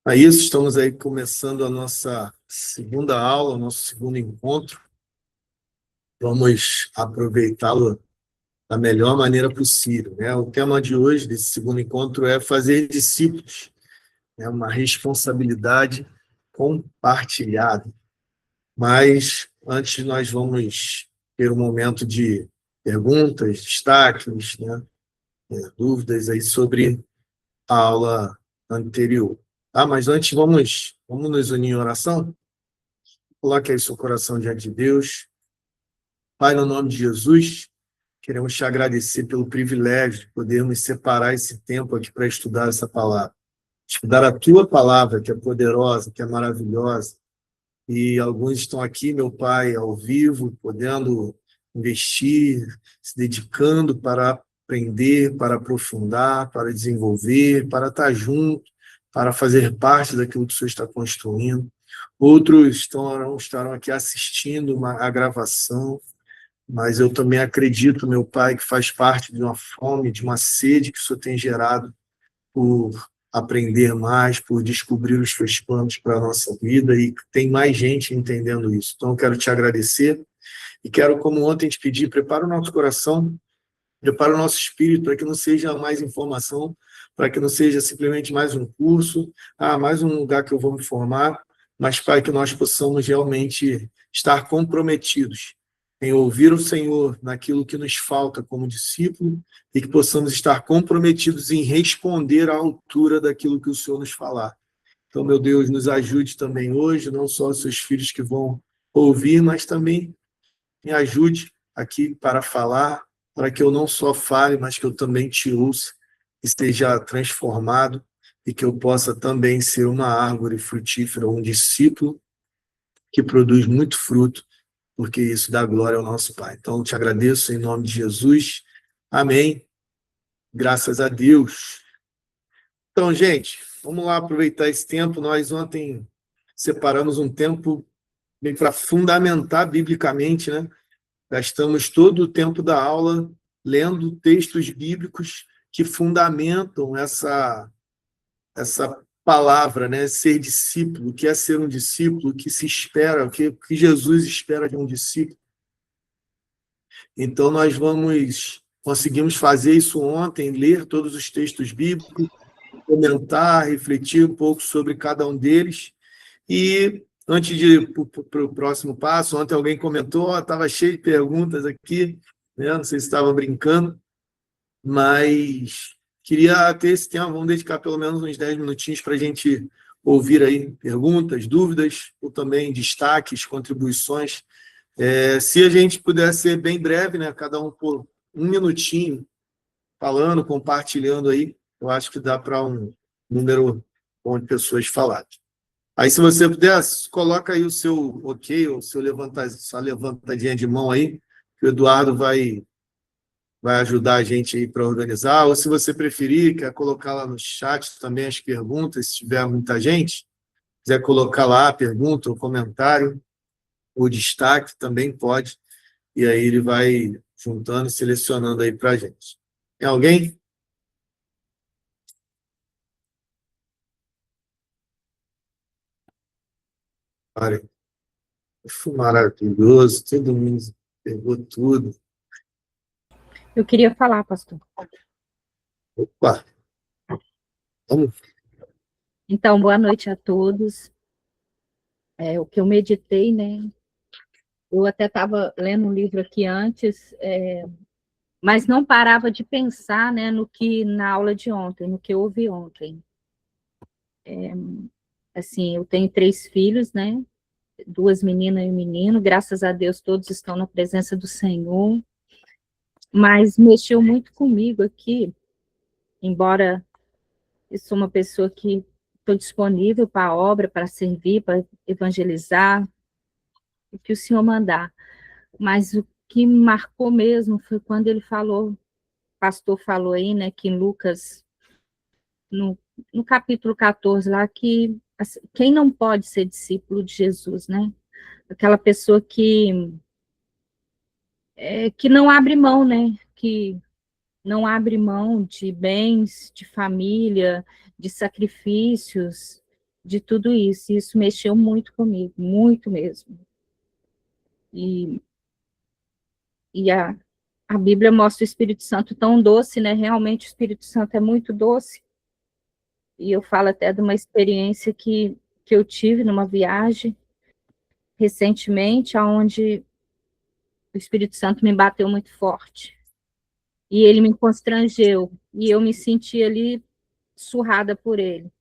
É isso, estamos aí começando a nossa segunda aula, o nosso segundo encontro. Vamos aproveitá-lo da melhor maneira possível, né? O tema de hoje, desse segundo encontro, é fazer discípulos. É uma responsabilidade compartilhada. Mas antes nós vamos ter um momento de perguntas, destaques, né? Dúvidas aí sobre a aula anterior. Mas antes vamos nos unir em oração? Coloque aí seu coração diante de Deus. Pai, no nome de Jesus, queremos te agradecer pelo privilégio de podermos separar esse tempo aqui para estudar essa palavra. Estudar a tua palavra, que é poderosa, que é maravilhosa. E alguns estão aqui, meu Pai, ao vivo, podendo investir, se dedicando para aprender, para aprofundar, para desenvolver, para estar junto, para fazer parte daquilo que o Senhor está construindo. Outros estarão aqui assistindo a gravação, mas eu também acredito, meu Pai, que faz parte de uma fome, de uma sede que o Senhor tem gerado por aprender mais, por descobrir os seus planos para a nossa vida, e tem mais gente entendendo isso. Então, eu quero te agradecer e quero, como ontem, te pedir, prepara o nosso coração, prepara o nosso espírito para que não seja mais informação, para que não seja simplesmente mais um curso, mais um lugar que eu vou me formar, mas, Pai, que nós possamos realmente estar comprometidos em ouvir o Senhor naquilo que nos falta como discípulo e que possamos estar comprometidos em responder à altura daquilo que o Senhor nos falar. Então, meu Deus, nos ajude também hoje, não só os seus filhos que vão ouvir, mas também me ajude aqui para falar, para que eu não só fale, mas que eu também te ouça e seja transformado e que eu possa também ser uma árvore frutífera, um discípulo que produz muito fruto, porque isso dá glória ao nosso Pai. Então, eu te agradeço em nome de Jesus. Amém. Graças a Deus. Então, gente, vamos lá aproveitar esse tempo. Nós ontem separamos um tempo bem para fundamentar biblicamente, né? Gastamos todo o tempo da aula lendo textos bíblicos que fundamentam essa palavra, né? Ser discípulo, o que é ser um discípulo, o que se espera, o que Jesus espera de um discípulo. Então, nós conseguimos fazer isso ontem, ler todos os textos bíblicos, comentar, refletir um pouco sobre cada um deles. E, antes de ir para o próximo passo, ontem alguém comentou, estava cheio de perguntas aqui, né? Não sei se estava brincando, mas queria ter esse tempo, vamos dedicar pelo menos uns 10 minutinhos para a gente ouvir aí perguntas, dúvidas, ou também destaques, contribuições. Se a gente puder ser bem breve, né, cada um por um minutinho, falando, compartilhando aí, eu acho que dá para um número bom de pessoas falarem. Aí, se você puder, coloca aí o seu ok, ou sua levantadinha de mão aí, que o Eduardo vai ajudar a gente aí para organizar, ou se você preferir, quer colocar lá no chat também as perguntas, se tiver muita gente, quiser colocar lá a pergunta, o comentário, o destaque também pode, e aí ele vai juntando e selecionando aí para a gente. Tem alguém? Olha, foi maravilhoso, todo mundo pegou tudo. Eu queria falar, pastor. Opa, vamos. Então, boa noite a todos. O que eu meditei, né? Eu até estava lendo um livro aqui antes, mas não parava de pensar, né, no que na aula de ontem, no que eu ouvi ontem. Assim, eu tenho 3 filhos, né? 2 meninas e um menino. Graças a Deus, todos estão na presença do Senhor. Mas mexeu muito comigo aqui, embora eu sou uma pessoa que estou disponível para a obra, para servir, para evangelizar, o que o Senhor mandar. Mas o que me marcou mesmo foi quando ele falou, o pastor falou aí, né, que em Lucas, no capítulo 14, lá, que assim, quem não pode ser discípulo de Jesus, né? Aquela pessoa que não abre mão, né? Que não abre mão de bens, de família, de sacrifícios, de tudo isso. E isso mexeu muito comigo, muito mesmo. E, e a Bíblia mostra o Espírito Santo tão doce, né? Realmente o Espírito Santo é muito doce. E eu falo até de uma experiência que eu tive numa viagem recentemente, onde o Espírito Santo me bateu muito forte. E ele me constrangeu. E eu me senti ali surrada por ele.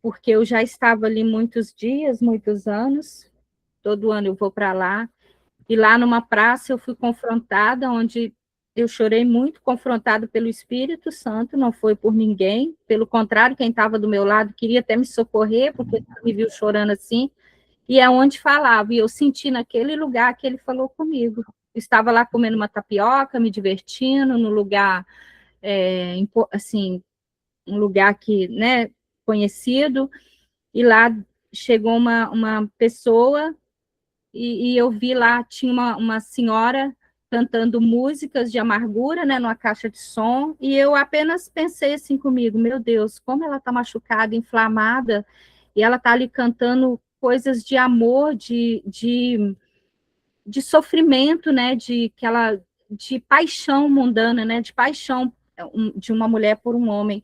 Porque eu já estava ali muitos dias, muitos anos. Todo ano eu vou para lá. E lá numa praça eu fui confrontada, onde eu chorei muito, confrontada pelo Espírito Santo, não foi por ninguém. Pelo contrário, quem estava do meu lado queria até me socorrer, porque me viu chorando assim. E é onde falava, e eu senti naquele lugar que ele falou comigo. Estava lá comendo uma tapioca, me divertindo, no lugar, assim, um lugar que, né, conhecido, e lá chegou uma pessoa, e eu vi lá, tinha uma senhora cantando músicas de amargura, né, numa caixa de som, e eu apenas pensei assim comigo, meu Deus, como ela está machucada, inflamada, e ela está ali cantando coisas de amor, de sofrimento, né, de paixão mundana, né, de paixão de uma mulher por um homem.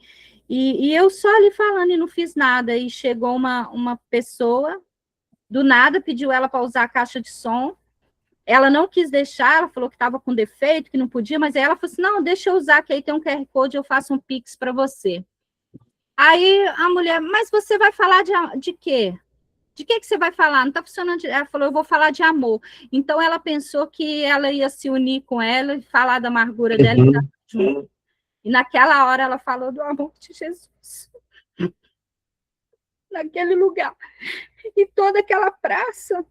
E eu só ali falando e não fiz nada, e chegou uma pessoa, do nada pediu ela para usar a caixa de som, ela não quis deixar, ela falou que estava com defeito, que não podia, mas aí ela falou assim, não, deixa eu usar, que aí tem um QR Code, eu faço um Pix para você. Aí a mulher, mas você vai falar de quê? De que você vai falar? Não está funcionando. Ela falou, eu vou falar de amor. Então ela pensou que ela ia se unir com ela e falar da amargura dela e estar junto. E naquela hora ela falou do amor de Jesus. Naquele lugar. E toda aquela praça,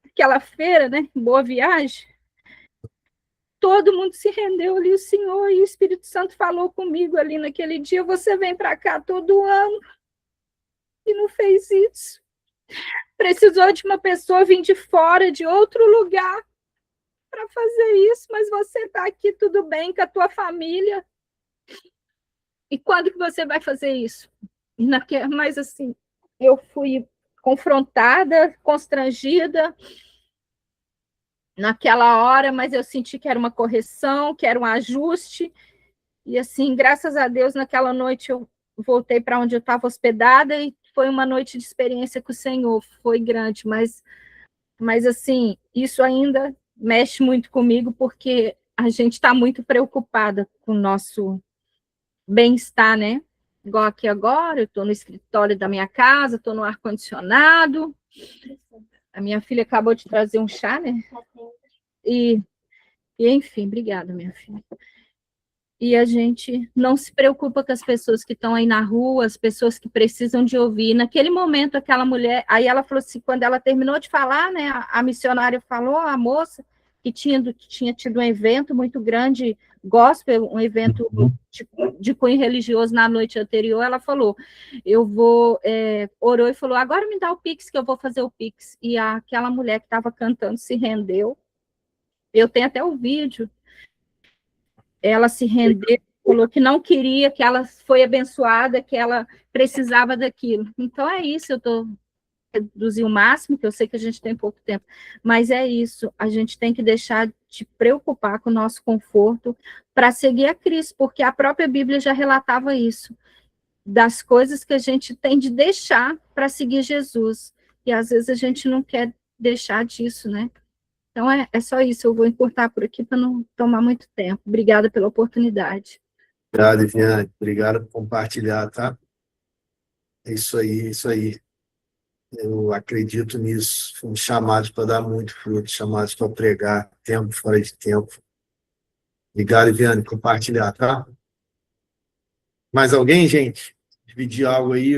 aquela feira, né? Boa Viagem. Todo mundo se rendeu ali, o Senhor e o Espírito Santo falou comigo ali naquele dia, você vem para cá todo ano e não fez isso. Precisou de uma pessoa vir de fora, de outro lugar, para fazer isso, mas você está aqui tudo bem com a tua família. E quando que você vai fazer isso? Mas assim, eu fui confrontada, constrangida naquela hora, mas eu senti que era uma correção, que era um ajuste. E assim, graças a Deus, naquela noite eu voltei para onde eu estava hospedada e foi uma noite de experiência com o Senhor, foi grande, mas assim, isso ainda mexe muito comigo, porque a gente está muito preocupada com o nosso bem-estar, né? Igual aqui agora, eu estou no escritório da minha casa, estou no ar-condicionado. A minha filha acabou de trazer um chá, né? E, enfim, obrigada, minha filha. E a gente não se preocupa com as pessoas que estão aí na rua, as pessoas que precisam de ouvir. Naquele momento, aquela mulher, aí ela falou assim, quando ela terminou de falar, né, a missionária falou, a moça, que tinha tido um evento muito grande, gospel, um evento de cunho religioso na noite anterior, ela falou, orou e falou, agora me dá o Pix, que eu vou fazer o Pix. E aquela mulher que estava cantando se rendeu. Eu tenho até o vídeo, ela se rendeu, falou que não queria, que ela foi abençoada, que ela precisava daquilo. Então é isso, eu estou reduzir o máximo, que eu sei que a gente tem pouco tempo, mas é isso, a gente tem que deixar de preocupar com o nosso conforto para seguir a Cristo, porque a própria Bíblia já relatava isso, das coisas que a gente tem de deixar para seguir Jesus, e às vezes a gente não quer deixar disso, né? Então, é só isso. Eu vou encurtar por aqui para não tomar muito tempo. Obrigada pela oportunidade. Obrigado, Viviane. Obrigado por compartilhar, tá? É isso aí, é isso aí. Eu acredito nisso. Fomos chamados para dar muito fruto, chamados para pregar, tempo fora de tempo. Obrigado, Viviane, por compartilhar, tá? Mais alguém, gente? Dividir algo aí,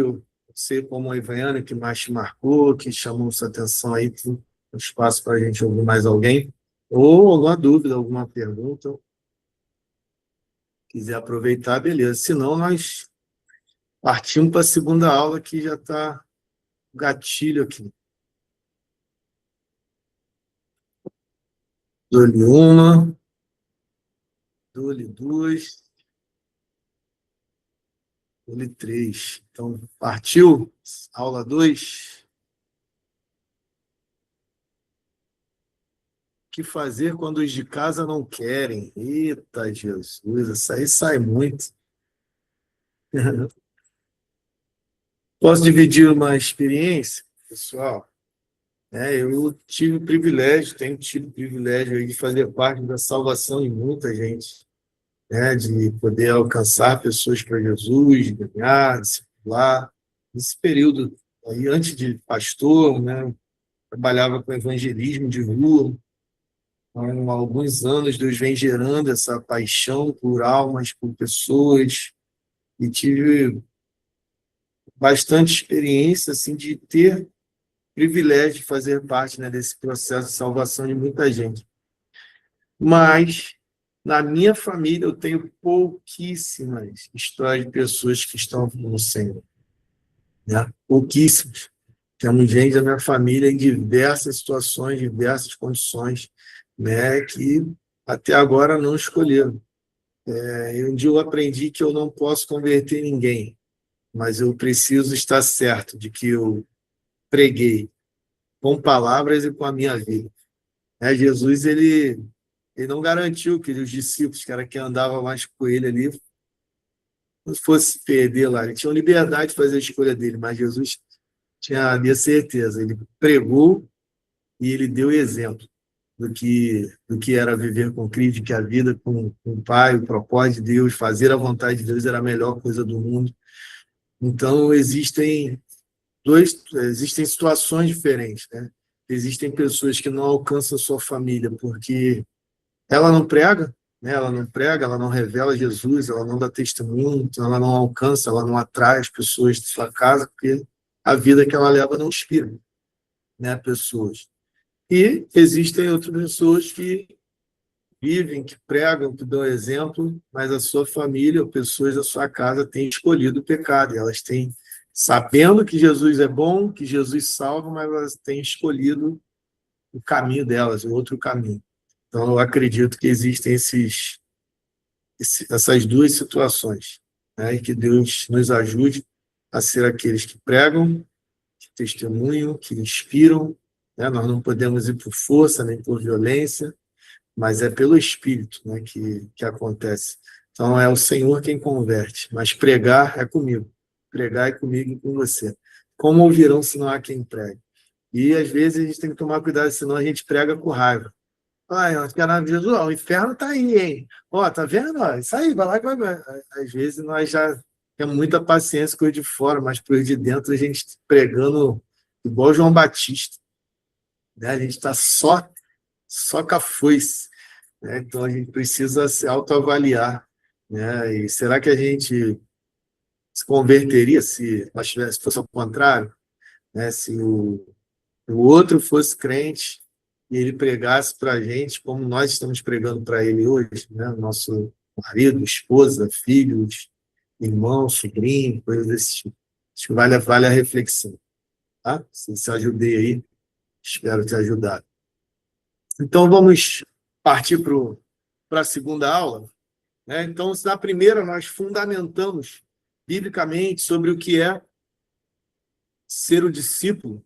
você como a Ivaiana, que mais te marcou, que chamou sua atenção aí, tem um espaço para a gente ouvir mais alguém? Ou alguma dúvida, alguma pergunta, quiser aproveitar, beleza. Senão, nós partimos para a segunda aula, que já está o gatilho aqui. Dou-lhe uma. dou-lhe 2, dou-lhe 3. Então, partiu? Aula 2. O que fazer quando os de casa não querem? Eita, Jesus, isso aí sai muito. Posso dividir uma experiência, pessoal? Eu tive o privilégio, tenho tido o privilégio aí de fazer parte da salvação de muita gente, né? De poder alcançar pessoas para Jesus, ganhar, discipular. Nesse período aí, antes de pastor, né? Trabalhava com evangelismo de rua. Então, há alguns anos Deus vem gerando essa paixão por almas, por pessoas, e tive bastante experiência assim de ter privilégio de fazer parte, né, desse processo de salvação de muita gente. Mas na minha família eu tenho pouquíssimas histórias de pessoas que estão no Senhor, né? Pouquíssimas. Temos gente da minha família em diversas situações, diversas condições, né, que até agora não escolheram. Um dia eu aprendi que eu não posso converter ninguém, mas eu preciso estar certo de que eu preguei com palavras e com a minha vida. Jesus, ele não garantiu que os discípulos, que era quem andava mais com ele ali, não fosse perder lá. Ele tinha liberdade de fazer a escolha dele, mas Jesus tinha a minha certeza. Ele pregou e ele deu exemplo do que era viver com Cristo, que a vida com o Pai, o propósito de Deus, fazer a vontade de Deus era a melhor coisa do mundo. Então, existem situações diferentes, né? Existem pessoas que não alcançam a sua família porque ela não prega, né? Ela não prega, ela não revela Jesus, ela não dá testemunho, então ela não alcança, ela não atrai as pessoas de sua casa, porque a vida que ela leva não inspira, né, pessoas. E existem outras pessoas que vivem, que pregam, que dão exemplo, mas a sua família ou pessoas da sua casa têm escolhido o pecado, e elas têm, sabendo que Jesus é bom, que Jesus salva, mas elas têm escolhido o caminho delas, o outro caminho. Então, eu acredito que existem essas duas situações, né? E que Deus nos ajude a ser aqueles que pregam, que testemunham, que inspiram, né? Nós não podemos ir por força nem por violência, mas é pelo Espírito, né, que acontece. Então, é o Senhor quem converte, mas pregar é comigo. Pregar é comigo e com você. Como ouvirão se não há quem pregue? E, às vezes, a gente tem que tomar cuidado, senão a gente prega com raiva. Ai, Jesus, ó, o inferno tá aí, hein? Ó, tá vendo? Ó, isso aí, vai lá que vai. Às vezes nós já temos muita paciência com o de fora, mas por de dentro a gente pregando igual João Batista, né? A gente está só com a foice, né? Então a gente precisa se autoavaliar, né? E será que a gente se converteria se nós tivesse, fosse ao contrário, né? Se o outro fosse crente e ele pregasse para a gente como nós estamos pregando para ele hoje, né? Nosso marido, esposa, filhos, irmão, sobrinho, coisas desse tipo. Acho que vale a reflexão, tá? Se ajudei aí, espero ter ajudado. Então, vamos partir para a segunda aula, né? Então, na primeira, nós fundamentamos biblicamente sobre o que é ser o discípulo.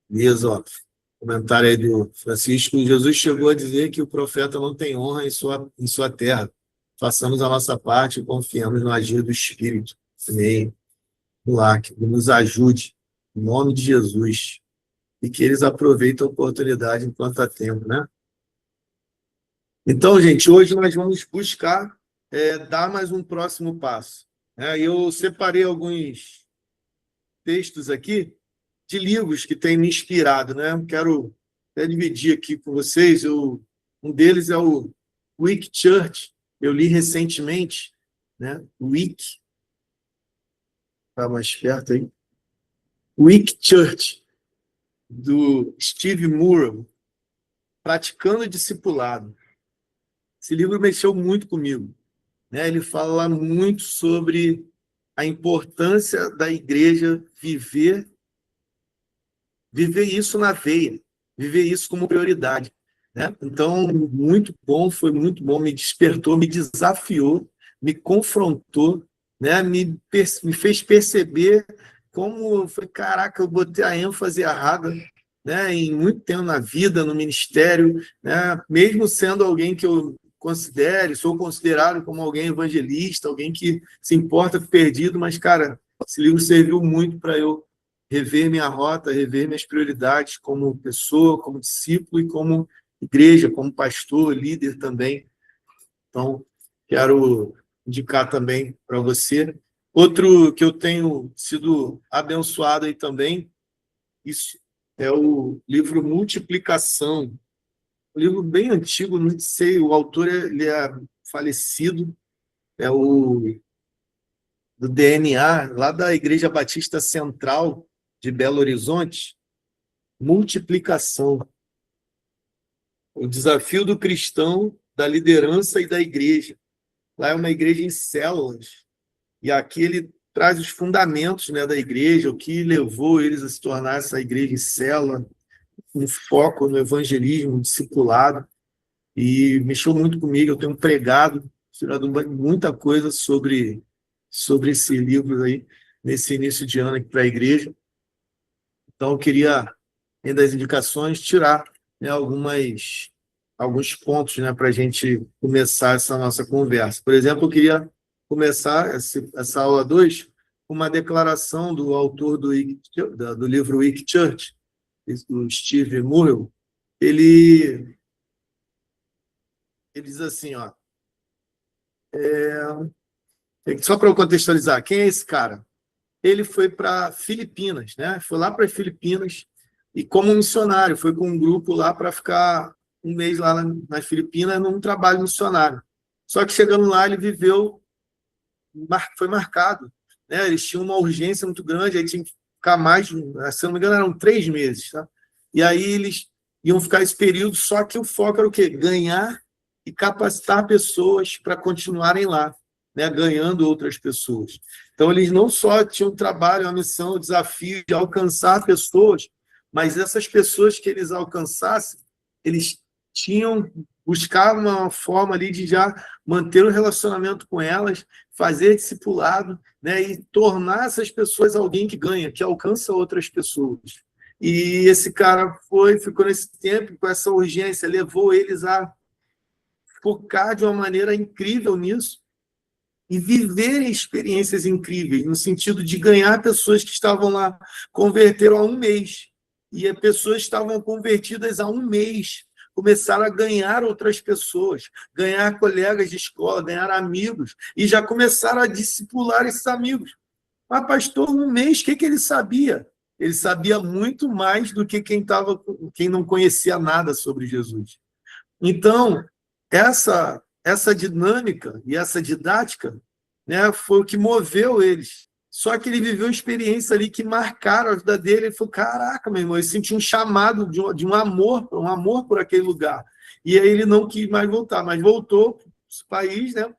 Beleza, ó. Comentário aí do Francisco. Jesus chegou a dizer que o profeta não tem honra em sua terra. Façamos a nossa parte e confiamos no agir do Espírito. Amém. Vamos lá, que Ele nos ajude, em nome de Jesus. E que eles aproveitem a oportunidade enquanto há tempo, né? Então, gente, hoje nós vamos buscar dar mais um próximo passo. Eu separei alguns textos aqui de livros que têm me inspirado, né? Quero dividir aqui com vocês. Um deles é o Wick Church, eu li recentemente, né? Wick, está mais perto aí. Wick Church, do Steve Murrow, Praticando Discipulado. Esse livro mexeu muito comigo, né? Ele fala muito sobre a importância da igreja viver isso na veia, viver isso como prioridade. né? Então, muito bom, foi muito bom, me despertou, me desafiou, me confrontou, né? Me fez perceber como foi, caraca, eu botei a ênfase errada, né? Em muito tempo na vida, no ministério, né? Mesmo sendo alguém que eu considere, sou considerado como alguém evangelista, alguém que se importa com o perdido, mas, cara, esse livro serviu muito para eu rever minha rota, rever minhas prioridades como pessoa, como discípulo e como igreja, como pastor, líder também. Então, quero indicar também para você. Outro que eu tenho sido abençoado aí também, isso é o livro Multiplicação. Um livro bem antigo, não sei, o autor ele é falecido, é o do DNA, lá da Igreja Batista Central de Belo Horizonte, Multiplicação. O desafio do cristão, da liderança e da igreja. Lá é uma igreja em células, e aqui ele traz os fundamentos, né, da igreja, o que levou eles a se tornar essa igreja em célula, um foco no evangelismo, no discipulado, e mexeu muito comigo. Eu tenho pregado, tirado muita coisa sobre esse livro aí, nesse início de ano aqui para a igreja. Então, eu queria, além das indicações, tirar, né, alguns pontos, né, para a gente começar essa nossa conversa. Por exemplo, eu queria começar essa aula 2 com uma declaração do autor do livro Weak Church, do Steve Murrell. Ele diz assim, ó, só para eu contextualizar, quem é esse cara? Ele foi para Filipinas, né? Foi lá para Filipinas e como missionário, foi com um grupo lá para ficar um mês lá nas Filipinas num trabalho missionário. Só que chegando lá, ele foi marcado, né? Eles tinham uma urgência muito grande, aí tinha que ficar mais, se não me engano, eram 3 meses, tá? E aí eles iam ficar esse período, só que o foco era o quê? Ganhar e capacitar pessoas para continuarem lá, né? Ganhando outras pessoas. Então, eles não só tinham um trabalho, uma missão, um desafio de alcançar pessoas, mas essas pessoas que eles alcançassem, eles buscar uma forma ali de já manter um relacionamento com elas, fazer discipulado, né, e tornar essas pessoas alguém que ganha, que alcança outras pessoas. E esse cara ficou nesse tempo, com essa urgência, levou eles a focar de uma maneira incrível nisso, e viverem experiências incríveis, no sentido de ganhar pessoas que estavam lá, converteram há um mês, e as pessoas estavam convertidas há um mês, começaram a ganhar outras pessoas, ganhar colegas de escola, ganhar amigos, e já começaram a discipular esses amigos. Mas, pastor, um mês, o que ele sabia? Ele sabia muito mais do que quem não conhecia nada sobre Jesus. Então, essa dinâmica e essa didática, né, foi o que moveu eles. Só que ele viveu experiências ali que marcaram a vida dele. Ele falou, caraca, meu irmão, ele sentiu um chamado de um amor por aquele lugar. E aí ele não quis mais voltar, mas voltou para o país, né,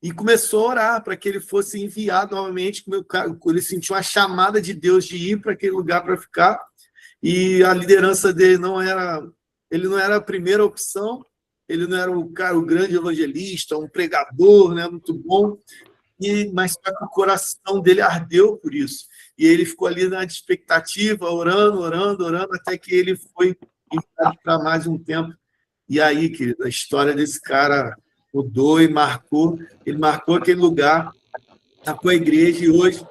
e começou a orar para que ele fosse enviado novamente. Ele sentiu a chamada de Deus de ir para aquele lugar para ficar, e a liderança dele ele não era a primeira opção, ele não era o grande evangelista, um pregador, né, muito bom, mas o coração dele ardeu por isso. E ele ficou ali na expectativa, orando, até que ele foi para mais um tempo. E aí, querido, a história desse cara mudou e ele marcou aquele lugar, marcou a igreja, e hoje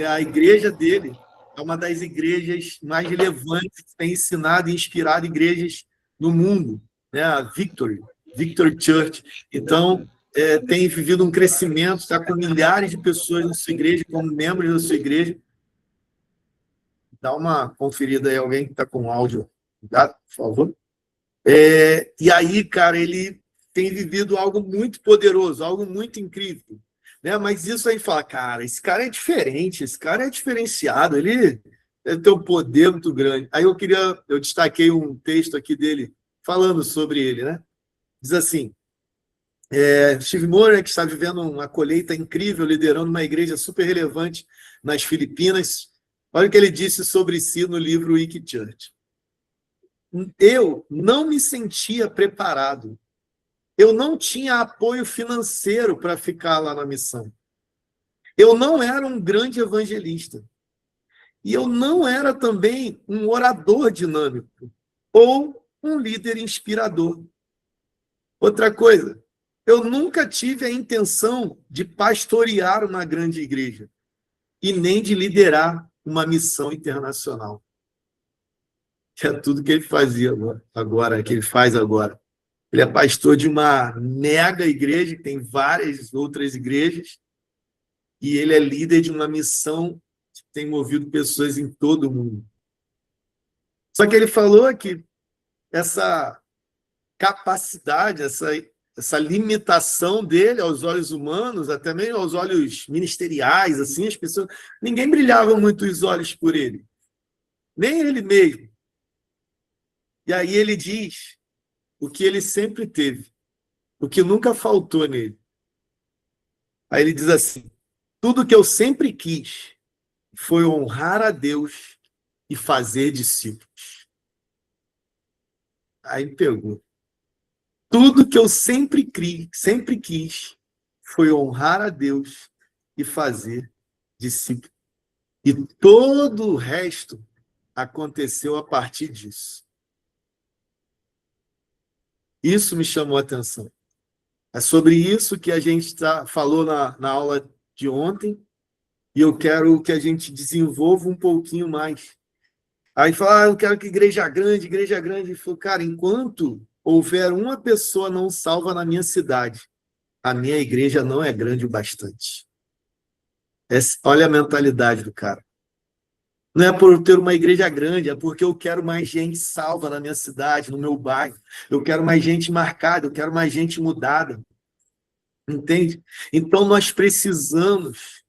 a igreja dele é uma das igrejas mais relevantes que tem ensinado e inspirado igrejas no mundo, né? A Victory Church. Então, tem vivido um crescimento, está com milhares de pessoas na sua igreja, como membros da sua igreja. Dá uma conferida aí, alguém que está com áudio, tá? Por favor. E aí, cara, ele tem vivido algo muito poderoso, algo muito incrível, né? Mas isso aí fala, cara, esse cara é diferente, esse cara é diferenciado, ele tem um poder muito grande. Aí eu destaquei um texto aqui dele falando sobre ele, né? Diz assim, Steve Murrell, que está vivendo uma colheita incrível, liderando uma igreja super relevante nas Filipinas. Olha o que ele disse sobre si no livro Weak Church. eu não me sentia preparado. Eu não tinha apoio financeiro para ficar lá na missão. Eu não era um grande evangelista. E eu não era também um orador dinâmico ou um líder inspirador. Outra coisa, eu nunca tive a intenção de pastorear uma grande igreja e nem de liderar uma missão internacional. Que é tudo que ele fazia agora, que ele faz agora. Ele é pastor de uma mega igreja, que tem várias outras igrejas, e ele é líder de uma missão que tem movido pessoas em todo o mundo. Só que ele falou que essa capacidade, essa limitação dele aos olhos humanos, até mesmo aos olhos ministeriais, assim, as pessoas, ninguém brilhava muito os olhos por ele, nem ele mesmo. E aí ele diz o que ele sempre teve, o que nunca faltou nele. Aí ele diz assim: tudo que eu sempre quis foi honrar a Deus e fazer discípulos. Aí pegou. Tudo que eu sempre quis foi honrar a Deus e fazer discípulos. E todo o resto aconteceu a partir disso. Isso me chamou a atenção. É sobre isso que a gente falou na aula de ontem, e eu quero que a gente desenvolva um pouquinho mais. Aí fala, eu quero que igreja grande. E falou, cara, enquanto houver uma pessoa não salva na minha cidade, a minha igreja não é grande o bastante. Olha a mentalidade do cara. Não é por ter uma igreja grande, é porque eu quero mais gente salva na minha cidade, no meu bairro. Eu quero mais gente marcada, eu quero mais gente mudada. Entende? Então nós precisamos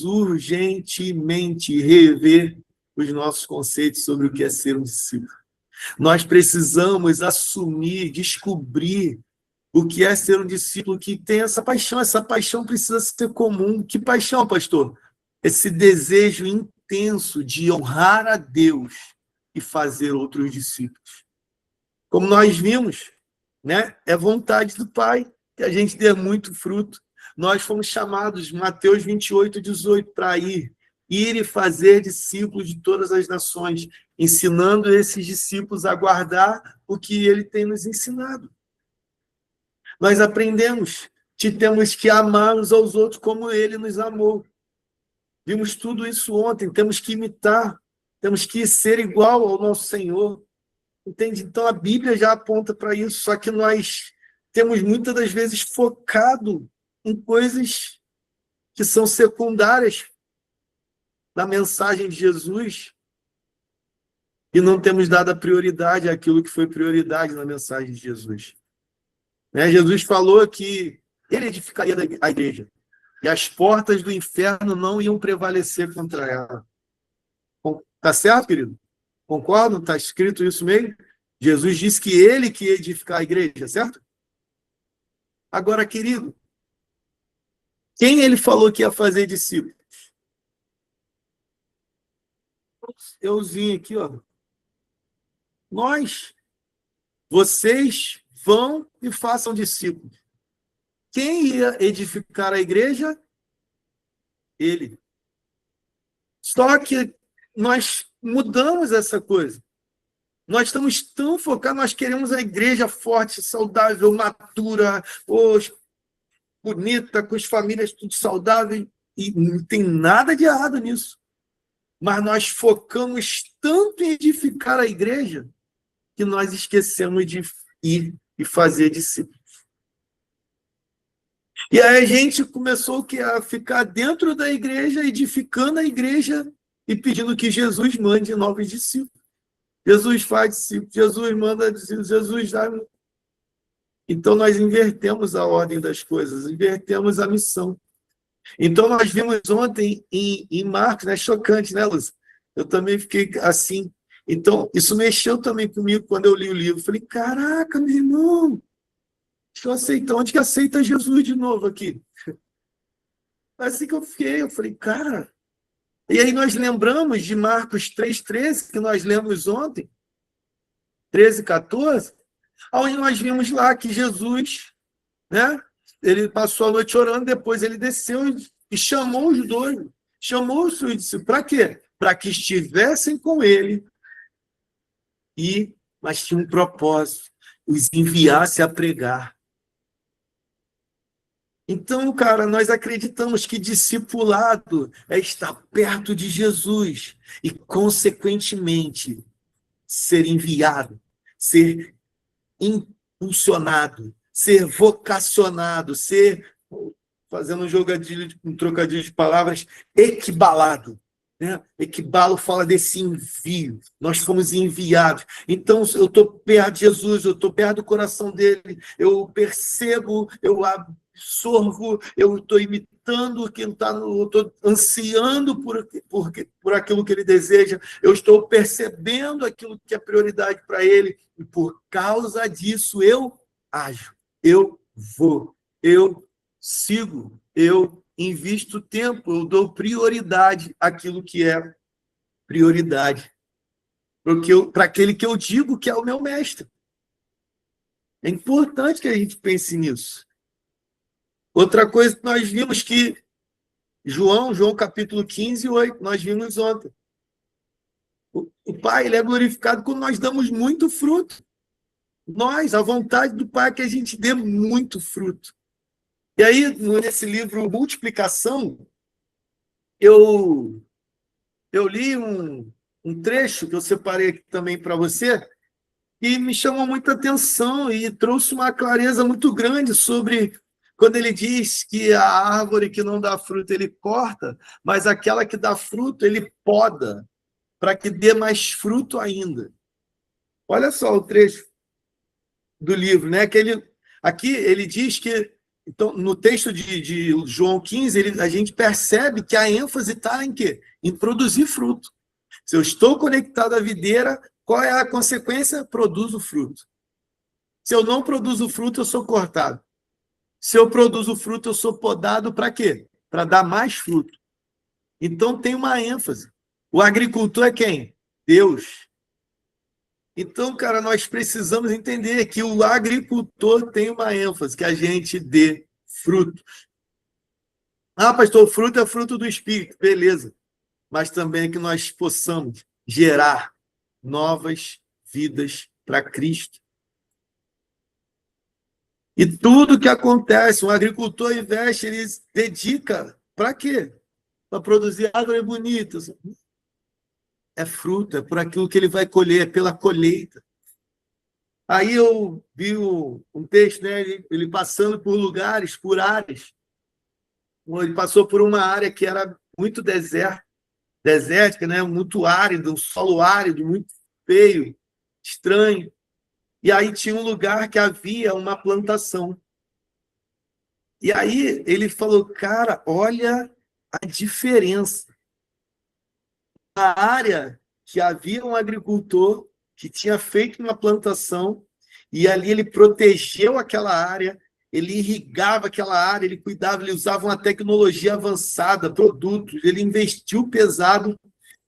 urgentemente rever os nossos conceitos sobre o que é ser um discípulo. Nós precisamos assumir, descobrir o que é ser um discípulo que tem essa paixão. Essa paixão precisa ser comum. Que paixão, pastor? Esse desejo intenso de honrar a Deus e fazer outros discípulos. Como nós vimos, né? É vontade do Pai que a gente dê muito fruto. Nós fomos chamados, Mateus 28:18, para ir e fazer discípulos de todas as nações, ensinando esses discípulos a guardar o que ele tem nos ensinado. Nós aprendemos que temos que amar uns aos outros como ele nos amou. Vimos tudo isso ontem, temos que imitar, temos que ser igual ao nosso Senhor. Entende? Então a Bíblia já aponta para isso, só que nós temos muitas das vezes focado em coisas que são secundárias da mensagem de Jesus e não temos dado a prioridade àquilo que foi prioridade na mensagem de Jesus. Jesus falou que ele edificaria a igreja e as portas do inferno não iam prevalecer contra ela. Tá certo, querido? Concordam? Está escrito isso mesmo? Jesus disse que ele que ia edificar a igreja, certo? Agora, querido, quem ele falou que ia fazer discípulos? Euzinho aqui, ó. Nós, vocês vão e façam discípulos. Quem ia edificar a igreja? Ele. Só que nós mudamos essa coisa. Nós estamos tão focados, nós queremos a igreja forte, saudável, madura, bonita, com as famílias tudo saudável, e não tem nada de errado nisso. Mas nós focamos tanto em edificar a igreja que nós esquecemos de ir e fazer discípulos. E aí a gente começou a ficar dentro da igreja, edificando a igreja e pedindo que Jesus mande novos discípulos. Jesus faz discípulos, Jesus manda discípulos, Jesus dá. Então nós invertemos a ordem das coisas, invertemos a missão. Então nós vimos ontem em Marcos, né? Chocante, né, Lúcia? Eu também fiquei assim. Então, isso mexeu também comigo quando eu li o livro. Falei, caraca, meu irmão, deixa eu aceitar. Onde que aceita Jesus de novo aqui? Assim que eu fiquei, eu falei, cara, E aí nós lembramos de Marcos 3,13, que nós lemos ontem, 13, 14, onde nós vimos lá que Jesus, né, ele passou a noite orando, depois ele desceu e chamou os dois, chamou os seus discípulos. Para quê? Para que estivessem com ele, mas tinha um propósito, os enviasse a pregar. Então, cara, nós acreditamos que discipulado é estar perto de Jesus e, consequentemente, ser enviado, ser impulsionado, ser vocacionado, ser, fazendo um trocadilho de palavras, equibalado. Né? Equibalo fala desse envio. Nós fomos enviados. Então, eu estou perto de Jesus, eu estou perto do coração dele, eu percebo, eu absorvo, eu estou imitando quem está, eu estou ansiando por aquilo que ele deseja, eu estou percebendo aquilo que é prioridade para ele, e por causa disso eu ajo, eu vou, eu sigo, eu invisto tempo, eu dou prioridade àquilo que é prioridade, para aquele que eu digo que é o meu mestre. É importante que a gente pense nisso. Outra coisa que nós vimos que João capítulo 15, 8, nós vimos ontem. O Pai, ele é glorificado quando nós damos muito fruto. A vontade do Pai é que a gente dê muito fruto. E aí, nesse livro Multiplicação, eu li um trecho que eu separei aqui também para você, e me chamou muita atenção e trouxe uma clareza muito grande sobre quando ele diz que a árvore que não dá fruto ele corta, mas aquela que dá fruto ele poda, para que dê mais fruto ainda. Olha só o trecho do livro, né? Aqui ele diz que, então, no texto de João 15, a gente percebe que a ênfase está em quê? Em produzir fruto. Se eu estou conectado à videira, qual é a consequência? Produzo fruto. Se eu não produzo fruto, eu sou cortado. Se eu produzo fruto, eu sou podado para quê? Para dar mais fruto. Então, tem uma ênfase. O agricultor é quem? Deus. Então, cara, nós precisamos entender que o agricultor tem uma ênfase, que a gente dê frutos. Ah, pastor, o fruto é fruto do Espírito. Beleza. Mas também é que nós possamos gerar novas vidas para Cristo. E tudo que acontece, um agricultor investe, ele dedica para quê? Para produzir árvores bonitas. É fruto, é por aquilo que ele vai colher, é pela colheita. Aí eu vi um texto, né, ele passando por lugares, por áreas. Ele passou por uma área que era muito desértica, né, muito árido, um solo árido, muito feio, estranho. E aí tinha um lugar que havia uma plantação. E aí ele falou, cara, olha a diferença. Na área que havia um agricultor que tinha feito uma plantação, e ali ele protegeu aquela área, ele irrigava aquela área, ele cuidava, ele usava uma tecnologia avançada, produtos, ele investiu pesado,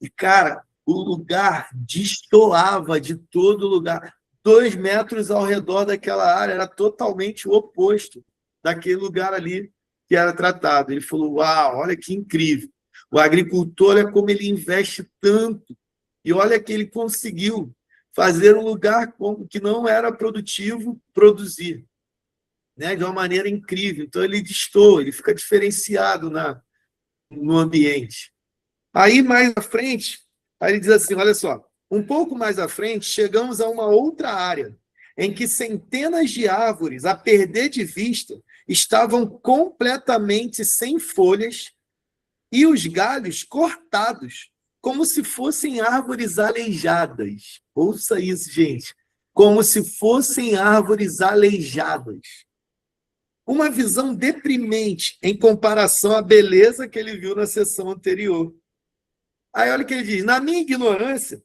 e, cara, o lugar destoava de todo lugar. 2 metros ao redor daquela área, era totalmente o oposto daquele lugar ali que era tratado. Ele falou, uau, olha que incrível. O agricultor, é como ele investe tanto, e olha que ele conseguiu fazer um lugar que não era produtivo produzir, né, de uma maneira incrível. Então, ele destoa, ele fica diferenciado no ambiente. Aí, mais à frente, aí ele diz assim, olha só, um pouco mais à frente, chegamos a uma outra área, em que centenas de árvores, a perder de vista, estavam completamente sem folhas e os galhos cortados, como se fossem árvores aleijadas. Ouça isso, gente. Como se fossem árvores aleijadas. Uma visão deprimente em comparação à beleza que ele viu na sessão anterior. Aí olha o que ele diz. Na minha ignorância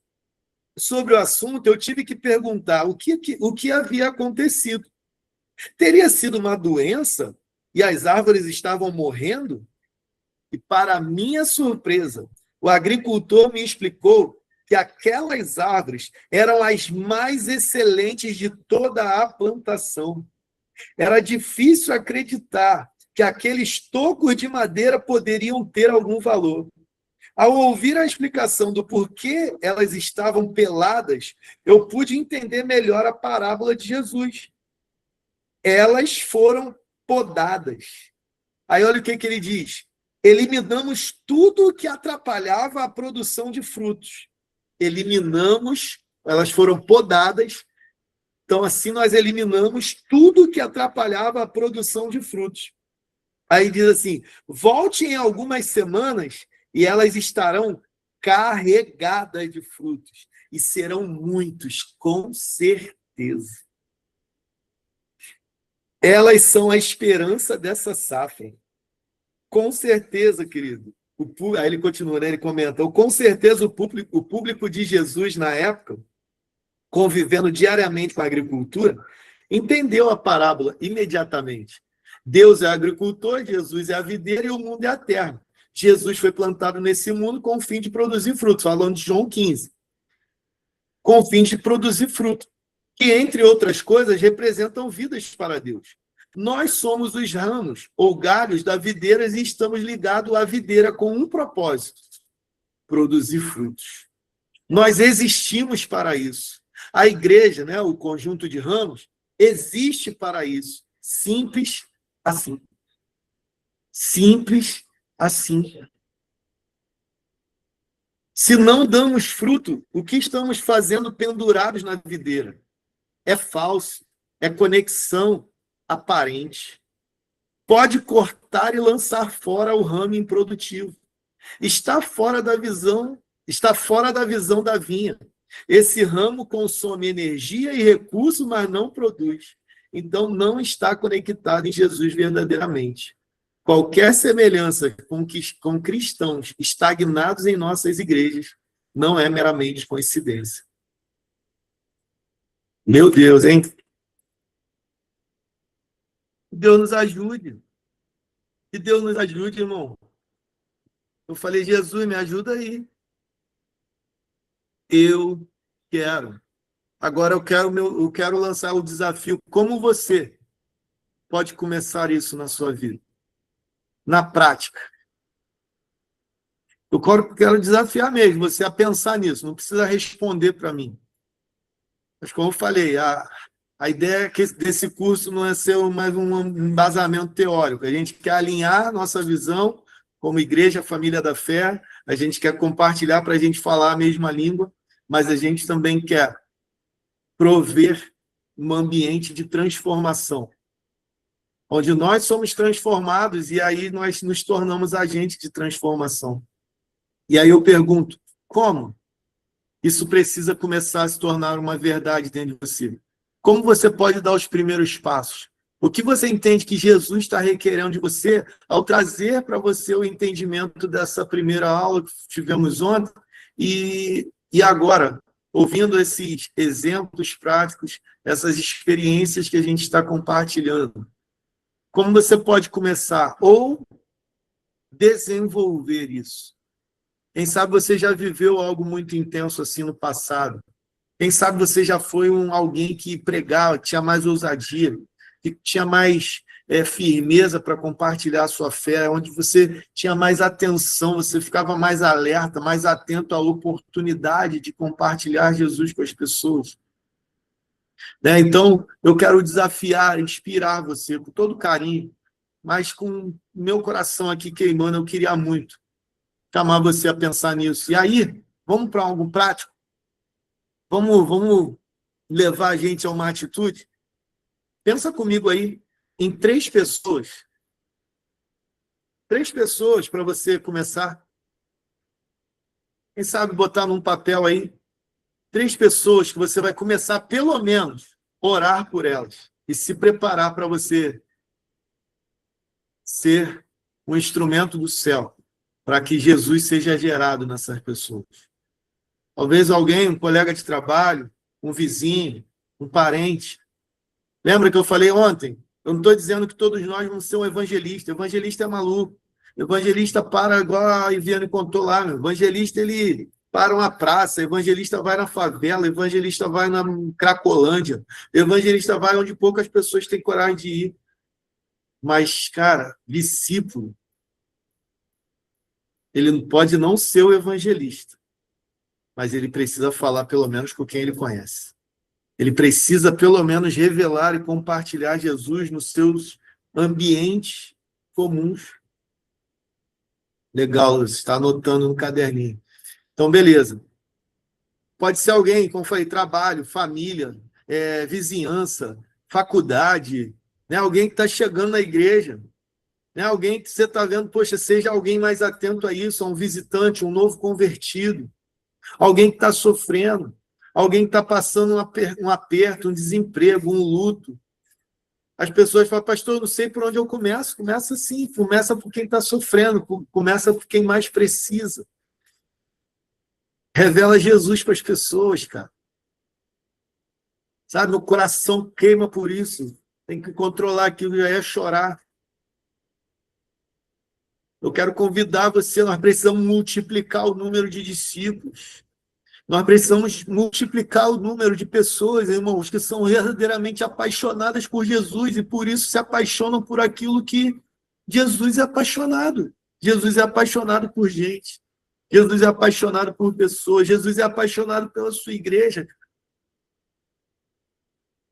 sobre o assunto, eu tive que perguntar o que havia acontecido. Teria sido uma doença e as árvores estavam morrendo? E, para minha surpresa, o agricultor me explicou que aquelas árvores eram as mais excelentes de toda a plantação. Era difícil acreditar que aqueles tocos de madeira poderiam ter algum valor. Ao ouvir a explicação do porquê elas estavam peladas, eu pude entender melhor a parábola de Jesus. Elas foram podadas. Aí olha o que ele diz. Eliminamos tudo que atrapalhava a produção de frutos. Eliminamos, elas foram podadas. Então, assim, nós eliminamos tudo que atrapalhava a produção de frutos. Aí diz assim, volte em algumas semanas e elas estarão carregadas de frutos. E serão muitos, com certeza. Elas são a esperança dessa safra. Com certeza, querido. Aí ele continua, né? Ele comenta, com certeza o público de Jesus na época, convivendo diariamente com a agricultura, entendeu a parábola imediatamente. Deus é agricultor, Jesus é a videira e o mundo é a terra. Jesus foi plantado nesse mundo com o fim de produzir frutos, falando de João 15. Com o fim de produzir fruto, que, entre outras coisas, representam vidas para Deus. Nós somos os ramos ou galhos da videira e estamos ligados à videira com um propósito: produzir frutos. Nós existimos para isso. A igreja, né, o conjunto de ramos, existe para isso. Simples assim. Simples assim. Se não damos fruto, o que estamos fazendo pendurados na videira? É falso, é conexão aparente. Pode cortar e lançar fora o ramo improdutivo. Está fora da visão da vinha. Esse ramo consome energia e recurso, mas não produz. Então, não está conectado em Jesus verdadeiramente. Qualquer semelhança com cristãos estagnados em nossas igrejas não é meramente coincidência. Meu Deus, hein? Deus nos ajude. Que Deus nos ajude, irmão. Eu falei, Jesus, me ajuda aí. Eu quero. Agora eu quero lançar o desafio. Como você pode começar isso na sua vida? Na prática. Eu quero desafiar mesmo você a pensar nisso. Não precisa responder para mim. Mas como eu falei, a ideia é que desse curso não é ser mais um embasamento teórico. A gente quer alinhar nossa visão como igreja, família da fé. A gente quer compartilhar para a gente falar a mesma língua, mas a gente também quer prover um ambiente de transformação, onde nós somos transformados e aí nós nos tornamos agentes de transformação. E aí eu pergunto, como? Isso precisa começar a se tornar uma verdade dentro de você. Como você pode dar os primeiros passos? O que você entende que Jesus está requerendo de você ao trazer para você o entendimento dessa primeira aula que tivemos ontem e agora, ouvindo esses exemplos práticos, essas experiências que a gente está compartilhando? Como você pode começar ou desenvolver isso? Quem sabe você já viveu algo muito intenso assim no passado. Quem sabe você já foi alguém que pregava, tinha mais ousadia, que tinha mais firmeza para compartilhar a sua fé, onde você tinha mais atenção, você ficava mais alerta, mais atento à oportunidade de compartilhar Jesus com as pessoas. Né? Então, eu quero desafiar, inspirar você com todo carinho, mas com meu coração aqui queimando, eu queria muito chamar você a pensar nisso. E aí, vamos para algo prático? Vamos levar a gente a uma atitude? Pensa comigo aí em 3 pessoas. 3 pessoas para você começar. Quem sabe botar num papel aí 3 pessoas que você vai começar, pelo menos, orar por elas e se preparar para você ser um instrumento do céu, para que Jesus seja gerado nessas pessoas. Talvez alguém, um colega de trabalho, um vizinho, um parente. Lembra que eu falei ontem? Eu não estou dizendo que todos nós vamos ser um evangelista. Evangelista é maluco. O evangelista para, igual a Iviane contou lá, o evangelista ele para uma praça, o evangelista vai na favela, o evangelista vai na Cracolândia, o evangelista vai onde poucas pessoas têm coragem de ir. Mas, cara, discípulo, ele pode não ser o evangelista, mas ele precisa falar pelo menos com quem ele conhece. Ele precisa pelo menos revelar e compartilhar Jesus nos seus ambientes comuns. Legal, você está anotando no caderninho. Então, beleza. Pode ser alguém, como eu falei, trabalho, família, vizinhança, faculdade, né? Alguém que está chegando na igreja, né? Alguém que você está vendo, poxa, seja alguém mais atento a isso, a um visitante, um novo convertido, alguém que está sofrendo, alguém que está passando um aperto, um desemprego, um luto. As pessoas falam, pastor, eu não sei por onde eu começo. Começa assim, começa por quem está sofrendo, começa por quem mais precisa. Revela Jesus para as pessoas, cara. Sabe, meu coração queima por isso. Tem que controlar aquilo, já ia chorar. Eu quero convidar você, nós precisamos multiplicar o número de discípulos. Nós precisamos multiplicar o número de pessoas, irmãos, que são verdadeiramente apaixonadas por Jesus e por isso se apaixonam por aquilo que Jesus é apaixonado. Jesus é apaixonado por gente. Jesus é apaixonado por pessoas. Jesus é apaixonado pela sua igreja.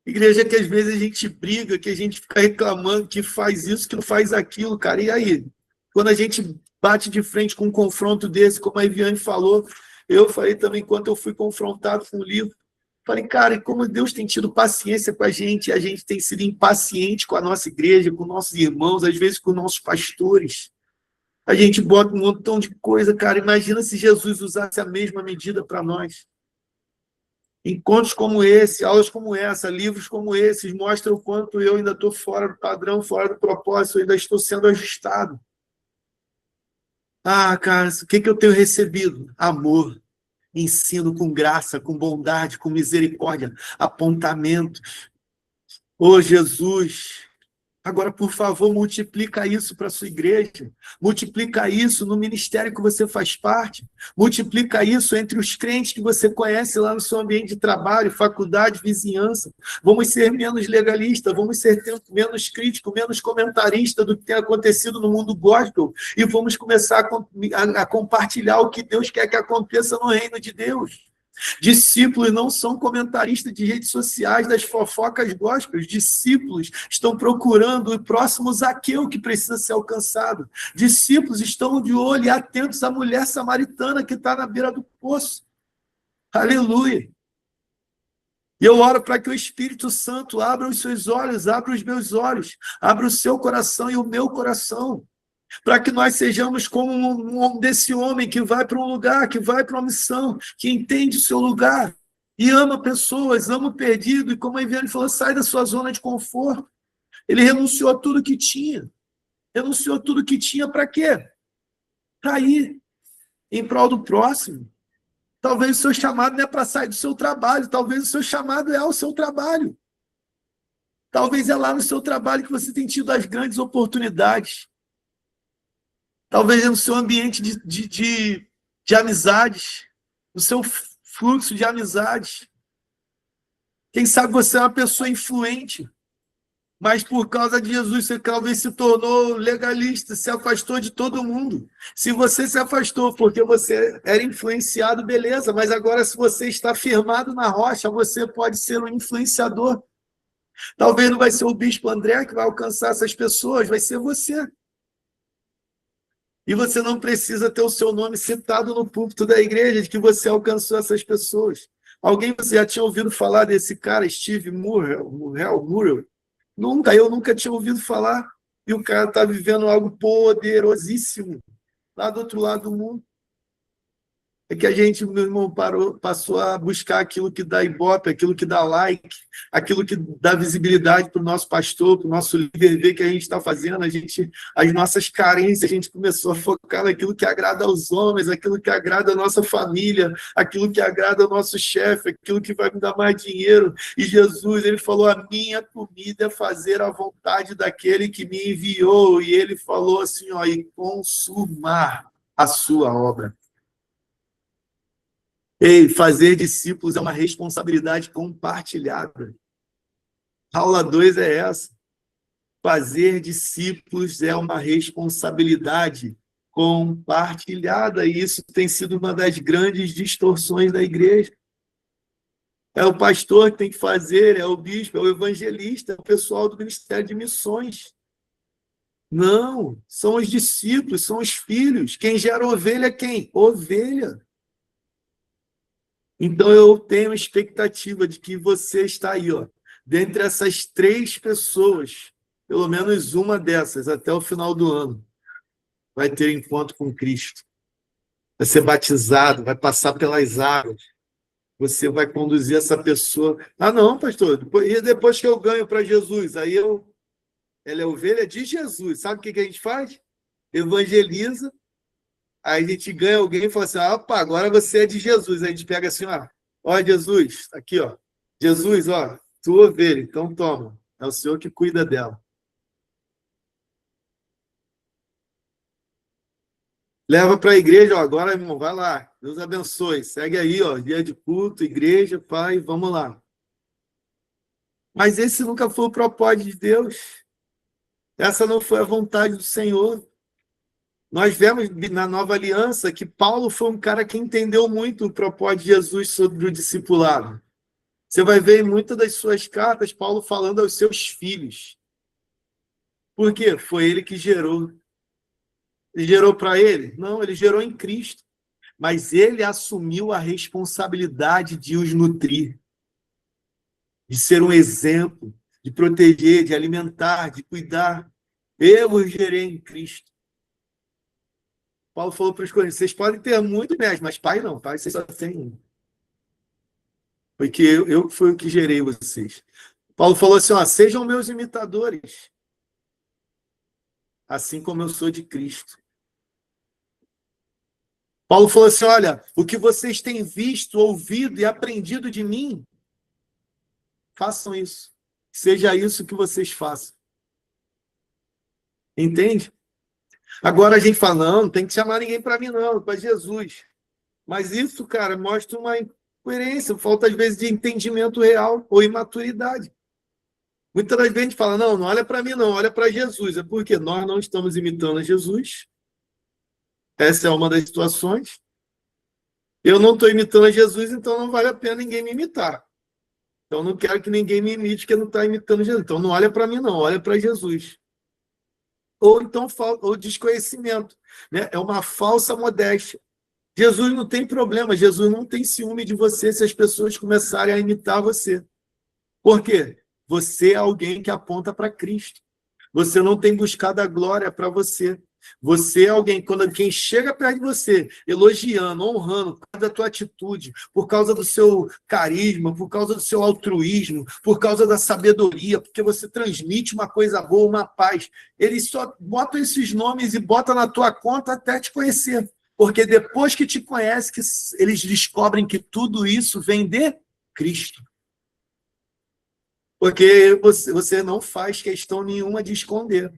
Igreja que às vezes a gente briga, que a gente fica reclamando, que faz isso, que não faz aquilo, cara. E aí? Quando a gente bate de frente com um confronto desse, como a Iviane falou, eu falei também, quando eu fui confrontado com o livro, falei, cara, como Deus tem tido paciência com a gente tem sido impaciente com a nossa igreja, com nossos irmãos, às vezes com nossos pastores. A gente bota um montão de coisa, cara. Imagina se Jesus usasse a mesma medida para nós. Encontros como esse, aulas como essa, livros como esses, mostram o quanto eu ainda estou fora do padrão, fora do propósito, eu ainda estou sendo ajustado. Ah, cara, o que eu tenho recebido? Amor, ensino com graça, com bondade, com misericórdia, apontamento. Ô, Jesus, agora, por favor, multiplica isso para a sua igreja. Multiplica isso no ministério que você faz parte. Multiplica isso entre os crentes que você conhece lá no seu ambiente de trabalho, faculdade, vizinhança. Vamos ser menos legalistas, vamos ser menos críticos, menos comentaristas do que tem acontecido no mundo gospel e vamos começar a compartilhar o que Deus quer que aconteça no reino de Deus. Discípulos não são comentaristas de redes sociais das fofocas gospels. Discípulos estão procurando o próximo Zaqueu que precisa ser alcançado. Discípulos estão de olho e atentos à mulher samaritana que está na beira do poço. Aleluia! E eu oro para que o Espírito Santo abra os seus olhos, abra os meus olhos, abra o seu coração e o meu coração, para que nós sejamos como desse homem que vai para um lugar, que vai para uma missão, que entende o seu lugar e ama pessoas, ama o perdido, e como a Iviane falou, sai da sua zona de conforto. Ele renunciou a tudo que tinha. Renunciou a tudo que tinha para quê? Para ir em prol do próximo. Talvez o seu chamado não é para sair do seu trabalho, talvez o seu chamado é ao seu trabalho. Talvez é lá no seu trabalho que você tem tido as grandes oportunidades. Talvez no seu ambiente de amizades, no seu fluxo de amizades. Quem sabe você é uma pessoa influente, mas por causa de Jesus você talvez se tornou legalista, se afastou de todo mundo. Se você se afastou porque você era influenciado, beleza, mas agora se você está firmado na rocha, você pode ser um influenciador. Talvez não vai ser o bispo André que vai alcançar essas pessoas, vai ser você. E você não precisa ter o seu nome citado no púlpito da igreja de que você alcançou essas pessoas. Alguém você já tinha ouvido falar desse cara, Steve Murrell? Eu nunca tinha ouvido falar. E o cara está vivendo algo poderosíssimo lá do outro lado do mundo. É que a gente, meu irmão, passou a buscar aquilo que dá ibope, aquilo que dá like, aquilo que dá visibilidade para o nosso pastor, para o nosso líder ver que a gente está fazendo, as nossas carências, a gente começou a focar naquilo que agrada aos homens, aquilo que agrada a nossa família, aquilo que agrada ao nosso chefe, aquilo que vai me dar mais dinheiro. E Jesus, ele falou, a minha comida é fazer a vontade daquele que me enviou. E ele falou assim, ó, e consumar a sua obra. Ei, fazer discípulos é uma responsabilidade compartilhada. A aula 2 é essa. Fazer discípulos é uma responsabilidade compartilhada. E isso tem sido uma das grandes distorções da igreja. É o pastor que tem que fazer, é o bispo, é o evangelista, é o pessoal do Ministério de Missões. Não, são os discípulos, são os filhos. Quem gera ovelha é quem? Ovelha. Então, eu tenho expectativa de que você está aí, ó, dentre essas 3 pessoas, pelo menos uma dessas, até o final do ano, vai ter encontro com Cristo. Vai ser batizado, vai passar pelas águas. Você vai conduzir essa pessoa. Ah, não, pastor, e depois que eu ganho para Jesus? Ela é ovelha de Jesus. Sabe o que a gente faz? Evangeliza. Aí a gente ganha alguém e fala assim, opa, agora você é de Jesus. Aí a gente pega assim, ó Jesus, aqui, ó. Jesus, ó, tua ovelha, então toma. É o Senhor que cuida dela. Leva para a igreja, ó, agora, irmão, vai lá. Deus abençoe. Segue aí, ó, dia de culto, igreja, pai, vamos lá. Mas esse nunca foi o propósito de Deus. Essa não foi a vontade do Senhor. Nós vemos na Nova Aliança que Paulo foi um cara que entendeu muito o propósito de Jesus sobre o discipulado. Você vai ver em muitas das suas cartas Paulo falando aos seus filhos. Por quê? Foi ele que gerou. Ele gerou para ele? Não, ele gerou em Cristo. Mas ele assumiu a responsabilidade de os nutrir, de ser um exemplo, de proteger, de alimentar, de cuidar. Eu os gerei em Cristo. Paulo falou para os coríntios, vocês podem ter muito mestre, mas pai não, pai vocês só têm um. Porque eu fui o que gerei vocês. Paulo falou assim, ó, sejam meus imitadores, assim como eu sou de Cristo. Paulo falou assim, olha, o que vocês têm visto, ouvido e aprendido de mim, façam isso. Seja isso que vocês façam. Entende? Agora a gente fala, não tem que chamar ninguém para mim não, para Jesus. Mas isso, cara, mostra uma incoerência, falta às vezes de entendimento real ou imaturidade. Muitas das vezes a gente fala, não olha para mim não, olha para Jesus. É porque nós não estamos imitando a Jesus. Essa é uma das situações. Eu não estou imitando a Jesus, então não vale a pena ninguém me imitar. Então não quero que ninguém me imite que não está imitando Jesus. Então não olha para mim não, olha para Jesus. Ou então ou desconhecimento, né? É uma falsa modéstia. Jesus não tem problema, Jesus não tem ciúme de você se as pessoas começarem a imitar você. Por quê? Você é alguém que aponta para Cristo. Você não tem buscado a glória para você. Você é alguém, quando quem chega perto de você, elogiando, honrando, por causa da tua atitude, por causa do seu carisma, por causa do seu altruísmo, por causa da sabedoria, porque você transmite uma coisa boa, uma paz. Eles só botam esses nomes e botam na tua conta até te conhecer. Porque depois que te conhece, que eles descobrem que tudo isso vem de Cristo. Porque você não faz questão nenhuma de esconder.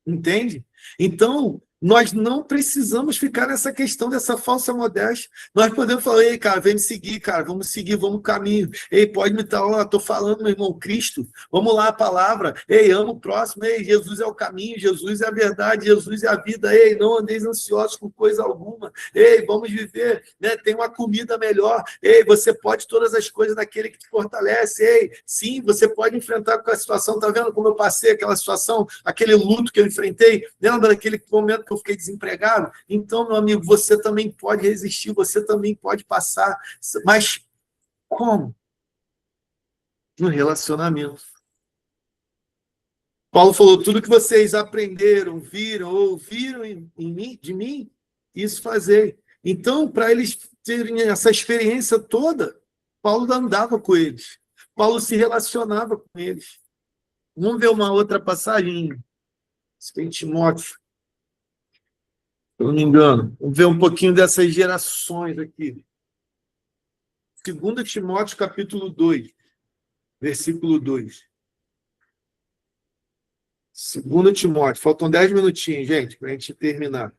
Entende? Então, nós não precisamos ficar nessa questão dessa falsa modéstia. Nós podemos falar, ei, cara, vem me seguir, cara, vamos seguir, vamos no caminho. Ei, pode me estar, ó, estou falando, meu irmão, Cristo. Vamos lá, a palavra. Ei, amo o próximo. Ei, Jesus é o caminho, Jesus é a verdade, Jesus é a vida. Ei, não andeis ansiosos com coisa alguma. Ei, vamos viver, né? Tem uma comida melhor. Ei, você pode todas as coisas naquele que te fortalece. Ei, sim, você pode enfrentar com a situação. Tá vendo como eu passei aquela situação, aquele luto que eu enfrentei? Lembra daquele momento que eu fiquei desempregado? Então, meu amigo, você também pode resistir, você também pode passar. Mas como? No relacionamento. Paulo falou, tudo que vocês aprenderam, viram, ouviram de mim, isso fazei. Então, para eles terem essa experiência toda, Paulo andava com eles. Paulo se relacionava com eles. Vamos ver uma outra passagem em Timóteo, se eu não me engano. Vamos ver um pouquinho dessas gerações aqui. 2 Timóteo, capítulo 2, versículo 2. 2 Timóteo, faltam 10 minutinhos, gente, para a gente terminar.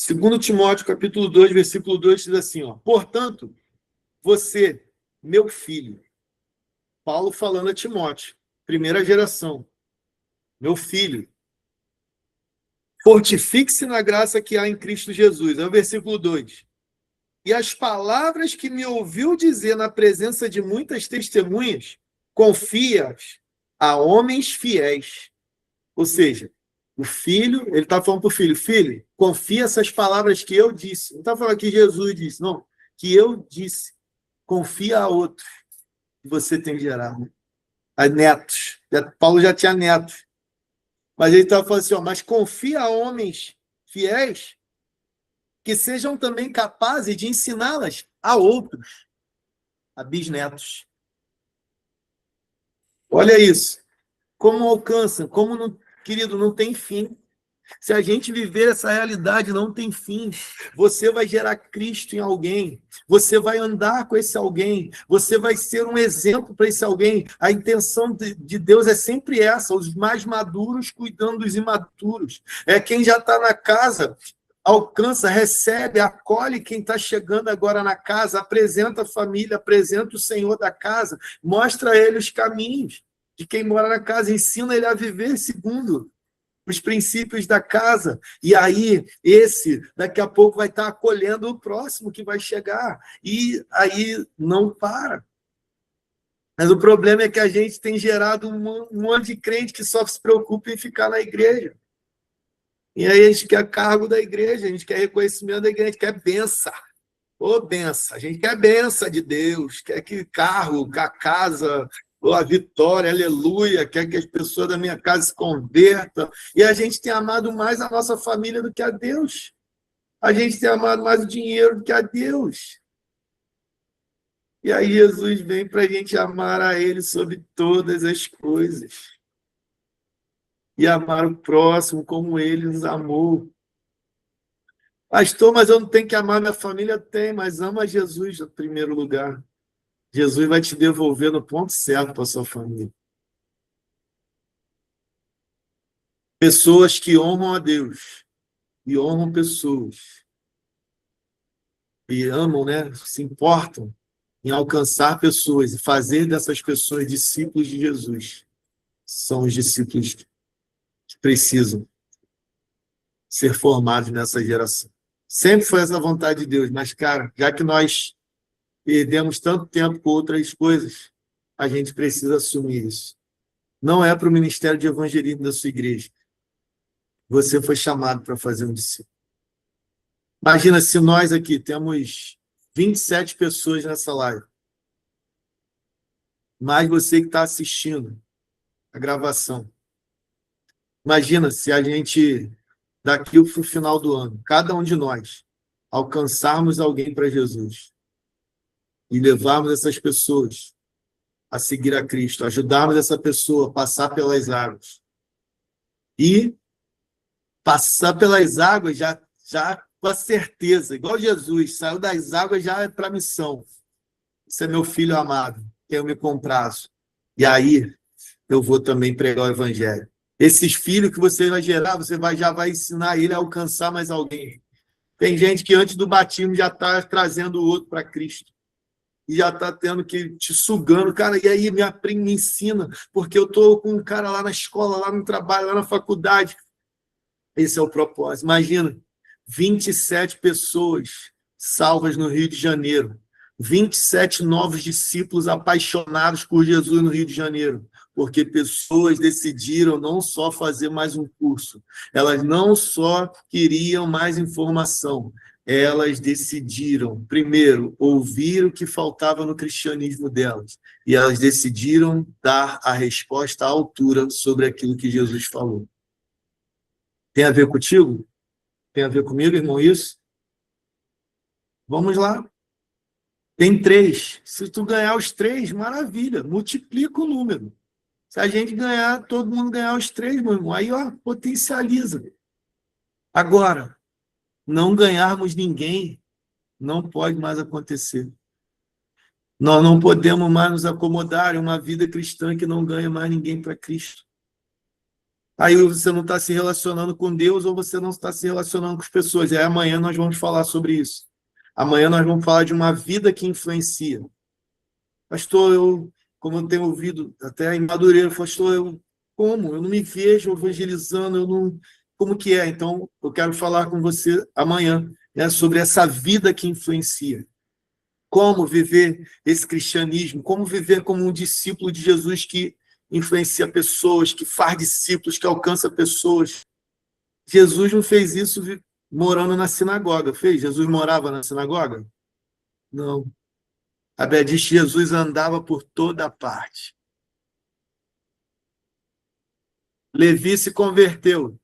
2 Timóteo, capítulo 2, versículo 2, diz assim, ó, portanto, você, meu filho, Paulo falando a Timóteo, primeira geração, meu filho, fortifique-se na graça que há em Cristo Jesus. É o versículo 2. E as palavras que me ouviu dizer na presença de muitas testemunhas, confia-as a homens fiéis. Ou seja, o filho, ele está falando para o filho, filho, confia essas palavras que eu disse. Não está falando que Jesus disse, não, que eu disse. Confia a outros que você tem gerado. A netos. Paulo já tinha netos. Mas ele estava falando assim, ó, mas confia a homens fiéis que sejam também capazes de ensiná-las a outros, a bisnetos. Olha isso. Como alcança, como, não, querido, não tem fim. Se a gente viver essa realidade, não tem fim. Você vai gerar Cristo em alguém. Você vai andar com esse alguém. Você vai ser um exemplo para esse alguém. A intenção de Deus é sempre essa, os mais maduros cuidando dos imaturos. É quem já está na casa, alcança, recebe, acolhe quem está chegando agora na casa, apresenta a família, apresenta o Senhor da casa, mostra a ele os caminhos de quem mora na casa, ensina ele a viver segundo os princípios da casa. E aí, daqui a pouco, vai estar acolhendo o próximo que vai chegar. E aí não para. Mas o problema é que a gente tem gerado um monte de crente que só se preocupa em ficar na igreja. E aí a gente quer cargo da igreja, a gente quer reconhecimento da igreja, a gente quer benção. Ô, benção. A gente quer benção de Deus, quer que carro, a casa, a vitória, aleluia, quer que as pessoas da minha casa se convertam. E a gente tem amado mais a nossa família do que a Deus. A gente tem amado mais o dinheiro do que a Deus. E aí Jesus vem para a gente amar a Ele sobre todas as coisas. E amar o próximo como Ele nos amou. Pastor, mas eu não tenho que amar minha família? Tem, mas ama Jesus em primeiro lugar. Jesus vai te devolver no ponto certo para a sua família. Pessoas que honram a Deus e honram pessoas e amam, né? Se importam em alcançar pessoas e fazer dessas pessoas discípulos de Jesus. São os discípulos que precisam ser formados nessa geração. Sempre foi essa vontade de Deus, mas, cara, já que nós perdemos tanto tempo com outras coisas, a gente precisa assumir isso. Não é para o ministério de evangelismo da sua igreja. Você foi chamado para fazer um discípulo. Imagina se nós aqui temos 27 pessoas nessa live, mais você que está assistindo a gravação. Imagina se a gente, daqui para o final do ano, cada um de nós, alcançarmos alguém para Jesus e levarmos essas pessoas a seguir a Cristo, ajudarmos essa pessoa a passar pelas águas. E passar pelas águas já com a certeza, igual Jesus, saiu das águas já para a missão. Esse é meu filho amado, que eu me comprazo. E aí eu vou também pregar o evangelho. Esses filhos que você vai gerar, você já vai ensinar ele a alcançar mais alguém. Tem gente que antes do batismo já está trazendo o outro para Cristo. E já está tendo que te sugando. Cara, e aí me ensina, porque eu estou com um cara lá na escola, lá no trabalho, lá na faculdade. Esse é o propósito. Imagina, 27 pessoas salvas no Rio de Janeiro. 27 novos discípulos apaixonados por Jesus no Rio de Janeiro. Porque pessoas decidiram não só fazer mais um curso, elas não só queriam mais informação, elas decidiram, primeiro, ouvir o que faltava no cristianismo delas, e elas decidiram dar a resposta à altura sobre aquilo que Jesus falou. Tem a ver contigo? Tem a ver comigo, irmão, isso? Vamos lá. Tem 3. Se tu ganhar os 3, maravilha, multiplica o número. Se a gente ganhar, todo mundo ganhar os 3, meu irmão, aí, ó, potencializa. Agora, não ganharmos ninguém não pode mais acontecer. Nós não podemos mais nos acomodar em uma vida cristã que não ganha mais ninguém para Cristo. Aí você não está se relacionando com Deus ou você não está se relacionando com as pessoas. E aí amanhã nós vamos falar sobre isso. Amanhã nós vamos falar de uma vida que influencia. Pastor, como eu tenho ouvido até em Madureira, pastor, como? Eu não me vejo evangelizando, eu não... Como que é? Então, eu quero falar com você amanhã, né, sobre essa vida que influencia. Como viver esse cristianismo, como viver como um discípulo de Jesus que influencia pessoas, que faz discípulos, que alcança pessoas. Jesus não fez isso morando na sinagoga, fez? Jesus morava na sinagoga? Não. A Bíblia diz que Jesus andava por toda parte. Levi se converteu.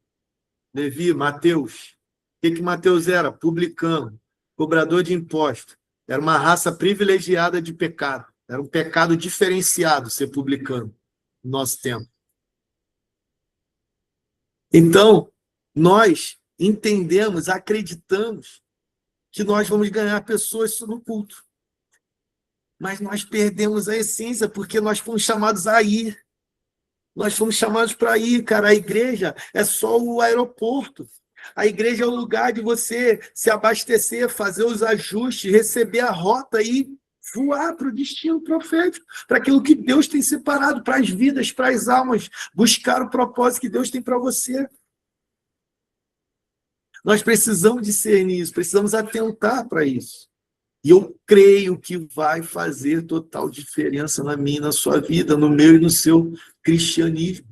Levi, Mateus. O que Mateus era? Publicano, cobrador de impostos. Era uma raça privilegiada de pecado. Era um pecado diferenciado ser publicano no nosso tempo. Então, nós entendemos, acreditamos que nós vamos ganhar pessoas no culto. Mas nós perdemos a essência, porque nós fomos chamados a ir. Nós fomos chamados para ir, cara. A igreja é só o aeroporto. A igreja é o lugar de você se abastecer, fazer os ajustes, receber a rota e voar para o destino profético, para aquilo que Deus tem separado, para as vidas, para as almas, buscar o propósito que Deus tem para você. Nós precisamos discernir isso, precisamos atentar para isso. E eu creio que vai fazer total diferença na minha e na sua vida, no meu e no seu cristianismo.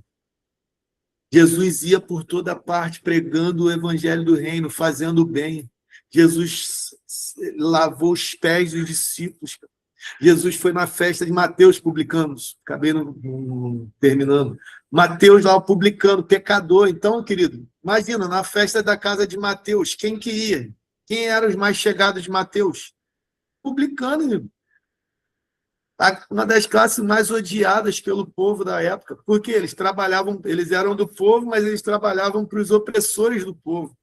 Jesus ia por toda parte pregando o evangelho do reino, fazendo o bem. Jesus lavou os pés dos discípulos. Jesus foi na festa de Mateus, publicanos. Acabei não terminando. Mateus lá, publicano, pecador. Então, querido, imagina, na festa da casa de Mateus, quem que ia? Quem eram os mais chegados de Mateus? Publicano, uma das classes mais odiadas pelo povo da época, porque eles trabalhavam, eles eram do povo, mas eles trabalhavam para os opressores do povo.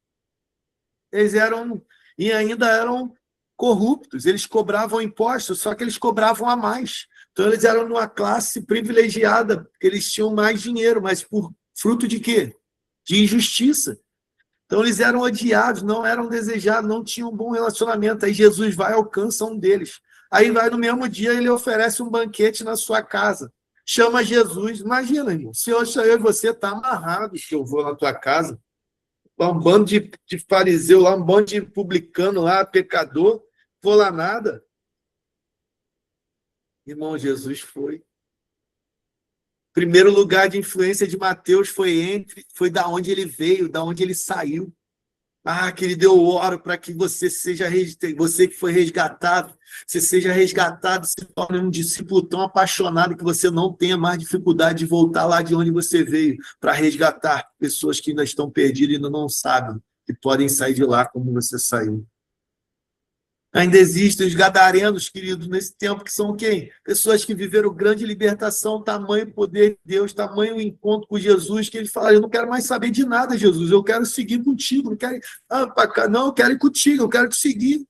Eles eram, e ainda eram corruptos, eles cobravam impostos, só que eles cobravam a mais. Então, eles eram uma classe privilegiada, porque eles tinham mais dinheiro, mas por fruto de quê? De injustiça. Então, eles eram odiados, não eram desejados, não tinham um bom relacionamento. Aí Jesus vai e alcança um deles. Aí vai no mesmo dia, ele oferece um banquete na sua casa. Chama Jesus. Imagina, irmão, se eu e você está amarrado que eu vou na tua casa, um bando de fariseu lá, um bando de publicano lá, pecador, vou lá nada. Irmão, Jesus foi. Primeiro lugar de influência de Mateus foi da onde ele veio, da onde ele saiu. Ah, que ele deu ouro para que você que foi resgatado, você seja resgatado, se torne um discípulo tão apaixonado que você não tenha mais dificuldade de voltar lá de onde você veio, para resgatar pessoas que ainda estão perdidas e ainda não sabem, que podem sair de lá como você saiu. Ainda existem os gadarenos, queridos, nesse tempo, que são quem? Pessoas que viveram grande libertação, tamanho poder de Deus, tamanho encontro com Jesus, que eles falam, eu não quero mais saber de nada, Jesus, eu quero seguir contigo, não quero não, eu quero ir contigo, eu quero te seguir.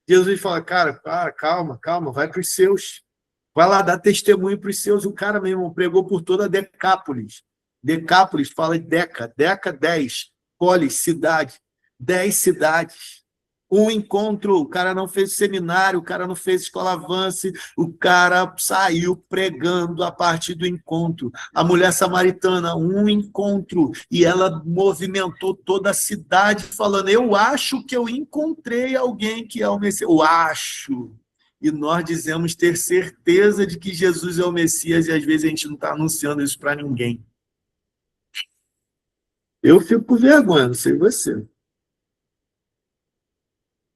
Jesus fala, cara, calma, vai para os seus. Vai lá dar testemunho para os seus. O cara, meu irmão, pregou por toda Decápolis. Decápolis fala Deca, 10, polis, cidade, 10 cidades. Um encontro, o cara não fez seminário, o cara não fez escola avance, o cara saiu pregando a partir do encontro. A mulher samaritana, um encontro, e ela movimentou toda a cidade falando, eu acho que eu encontrei alguém que é o Messias. Eu acho. E nós dizemos ter certeza de que Jesus é o Messias, e às vezes a gente não está anunciando isso para ninguém. Eu fico com vergonha, não sei você.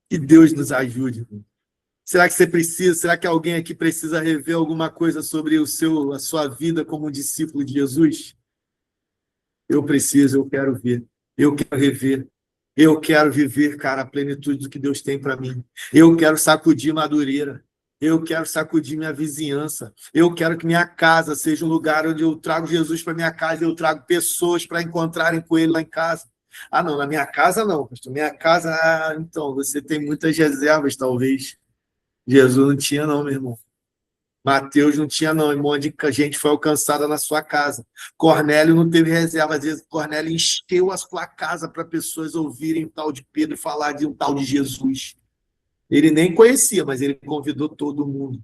Que Deus nos ajude. Será que você precisa? Será que alguém aqui precisa rever alguma coisa sobre a sua vida como discípulo de Jesus? Eu preciso, eu quero ver. Eu quero rever. Eu quero viver, cara, a plenitude do que Deus tem para mim. Eu quero sacudir Madureira. Eu quero sacudir minha vizinhança. Eu quero que minha casa seja um lugar onde eu trago Jesus para minha casa, eu trago pessoas para encontrarem com ele lá em casa. Ah, não, na minha casa não, pastor. Minha casa, então, você tem muitas reservas, talvez. Jesus não tinha, não, meu irmão. Mateus não tinha, não. Um monte de gente foi alcançada na sua casa. Cornélio não teve reserva. Às vezes, Cornélio encheu a sua casa para pessoas ouvirem o tal de Pedro falar de um tal de Jesus. Ele nem conhecia, mas ele convidou todo mundo.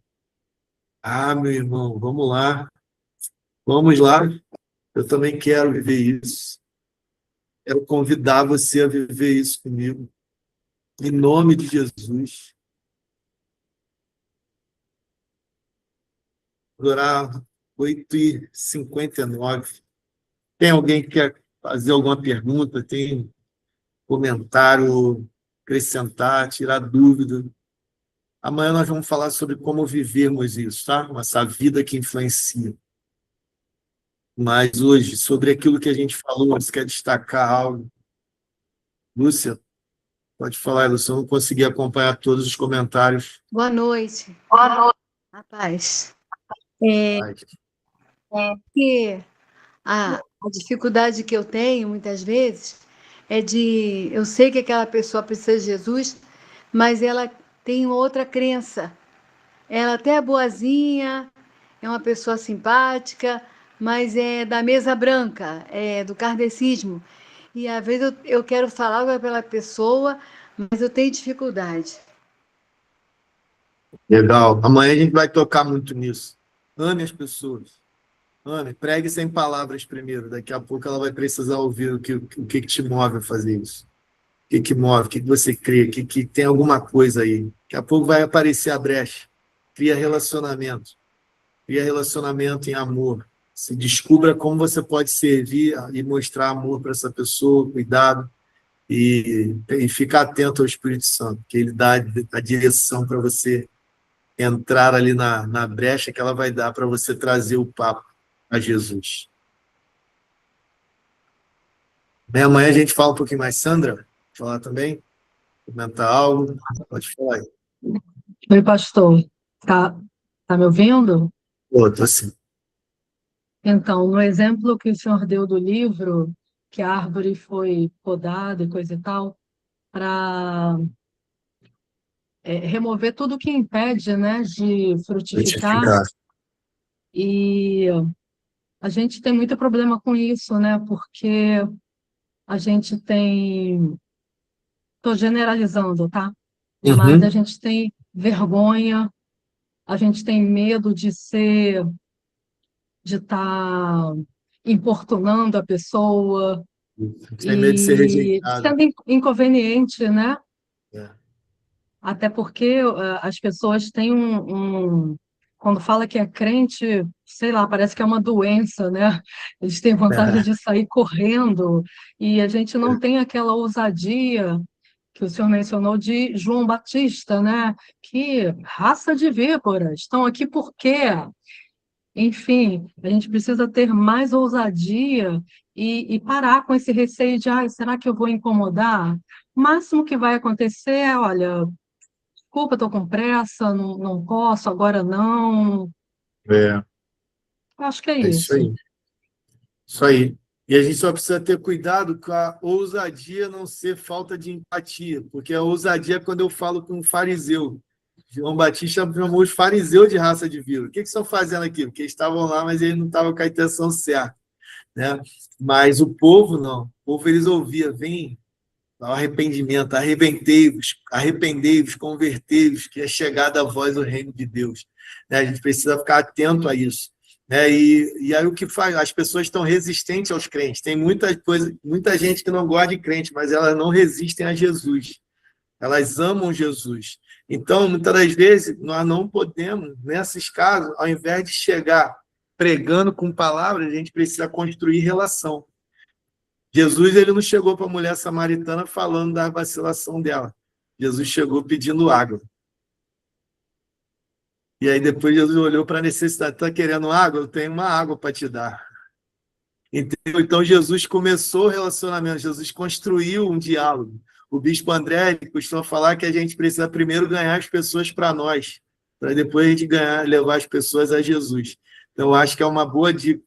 Ah, meu irmão, vamos lá. Vamos lá. Eu também quero viver isso. Quero convidar você a viver isso comigo. Em nome de Jesus. Durar 8h59. Tem alguém que quer fazer alguma pergunta? Tem comentário, acrescentar, tirar dúvida? Amanhã nós vamos falar sobre como vivermos isso, tá? Essa vida que influencia. Mas hoje, sobre aquilo que a gente falou, você quer destacar algo? Lúcia, pode falar, Lúcia, eu não consegui acompanhar todos os comentários. Boa noite. Rapaz, Mas, que a dificuldade que eu tenho, muitas vezes, é de... Eu sei que aquela pessoa precisa de Jesus, mas ela tem outra crença. Ela até é boazinha, é uma pessoa simpática, mas é da mesa branca, é do kardecismo. E, às vezes, eu quero falar pela pessoa, mas eu tenho dificuldade. legal. Amanhã a gente vai tocar muito nisso. Ame as pessoas. Ame, pregue sem palavras primeiro. Daqui a pouco ela vai precisar ouvir o que te move a fazer isso. O que move, o que você crê, que tem alguma coisa aí. Daqui a pouco vai aparecer a brecha. Cria relacionamento. Cria relacionamento em amor. Se descubra como você pode servir e mostrar amor para essa pessoa, cuidado, e ficar atento ao Espírito Santo, que ele dá a direção para você entrar ali na brecha que ela vai dar para você trazer o papo a Jesus. Bem, amanhã a gente fala um pouquinho mais. Sandra, falar também? Comentar algo? Pode falar aí. Oi, pastor. Tá me ouvindo? Pô, tô assim. Então, no exemplo que o senhor deu do livro, que a árvore foi podada e coisa e tal, para remover tudo que impede, né, de frutificar, Frutificar. e a gente tem muito problema com isso, né, porque a gente tem, estou generalizando, tá? Mas a Uhum. gente tem vergonha, a gente tem medo de estar importunando a pessoa Sem medo de ser e rejeitado. sendo inconveniente, né? É. Até porque as pessoas têm quando fala que é crente, sei lá, parece que é uma doença, né? Eles têm vontade de sair correndo e a gente não tem aquela ousadia que o senhor mencionou de João Batista, né? Que raça de víboras, estão aqui por quê? Enfim, a gente precisa ter mais ousadia e parar com esse receio de, será que eu vou incomodar? O máximo que vai acontecer é, olha, desculpa, estou com pressa, não posso, agora não. É, Acho que é é isso isso. aí. Isso aí. E a gente só precisa ter cuidado com a ousadia não ser falta de empatia, porque a ousadia é quando eu falo com um fariseu. João Batista chamou os fariseus de raça de víbora. O que estão fazendo aqui? Porque eles estavam lá, mas eles não estavam com a intenção certa, né? Mas o povo não. O povo eles ouviam, vem ao arrependimento, arrependei-vos, convertei-vos, que é chegada a vós o reino de Deus. Né? A gente precisa ficar atento a isso. Né? E aí o que faz? As pessoas estão resistentes aos crentes. Tem muita gente que não gosta de crente, mas elas não resistem a Jesus. Elas amam Jesus. Então, muitas das vezes, nós não podemos, nesses casos, ao invés de chegar pregando com palavras, a gente precisa construir relação. Jesus ele não chegou para a mulher samaritana falando da vacilação dela. Jesus chegou pedindo água. E aí depois Jesus olhou para a necessidade. Está querendo água? Eu tenho uma água para te dar. Entendeu? Então, Jesus começou o relacionamento, Jesus construiu um diálogo. O bispo André ele costuma falar que a gente precisa primeiro ganhar as pessoas para nós, para depois a gente levar as pessoas a Jesus. Então, eu acho que é uma boa dica,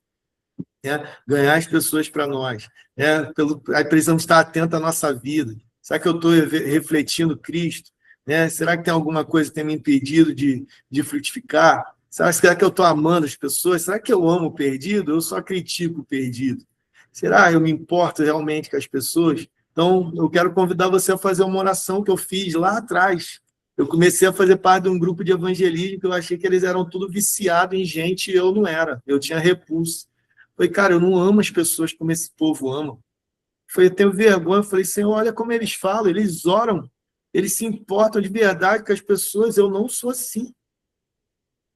né? Ganhar as pessoas para nós. Né? Aí precisamos estar atentos à nossa vida. Será que eu estou refletindo Cristo? Né? Será que tem alguma coisa que tem me impedido de frutificar? Será que eu estou amando as pessoas? Será que eu amo o perdido? Eu só critico o perdido. Será que eu me importo realmente com as pessoas? Então, eu quero convidar você a fazer uma oração que eu fiz lá atrás. Eu comecei a fazer parte de um grupo de evangelismo que eu achei que eles eram tudo viciados em gente e eu não era. Eu tinha repulso. Falei, cara, eu não amo as pessoas como esse povo ama. Falei, eu tenho vergonha. Eu falei, Senhor, olha como eles falam, eles oram, eles se importam de verdade com as pessoas. Eu não sou assim.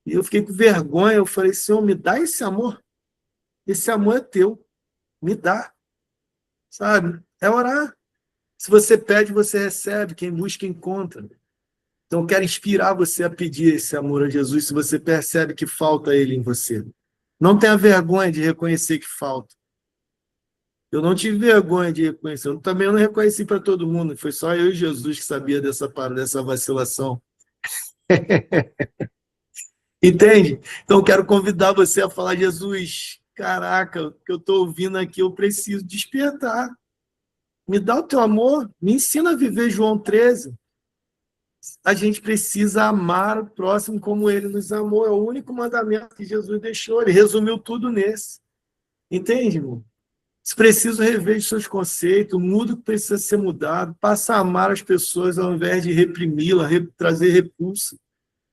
E eu fiquei com vergonha. Eu falei, Senhor, me dá esse amor. Esse amor é teu. Me dá. Sabe? É orar. Se você pede, você recebe. Quem busca, encontra. Então, eu quero inspirar você a pedir esse amor a Jesus se você percebe que falta ele em você. Não tenha vergonha de reconhecer que falta. Eu não tive vergonha de reconhecer. Eu também não reconheci para todo mundo. Foi só eu e Jesus que sabia dessa vacilação. Entende? Então, eu quero convidar você a falar, Jesus, caraca, o que eu estou ouvindo aqui, eu preciso despertar. Me dá o teu amor, me ensina a viver João 13. A gente precisa amar o próximo como ele nos amou. É o único mandamento que Jesus deixou. Ele resumiu tudo nesse. Entende, irmão? Se preciso rever os seus conceitos, muda o que precisa ser mudado, passa a amar as pessoas ao invés de reprimi-la, trazer repulsa,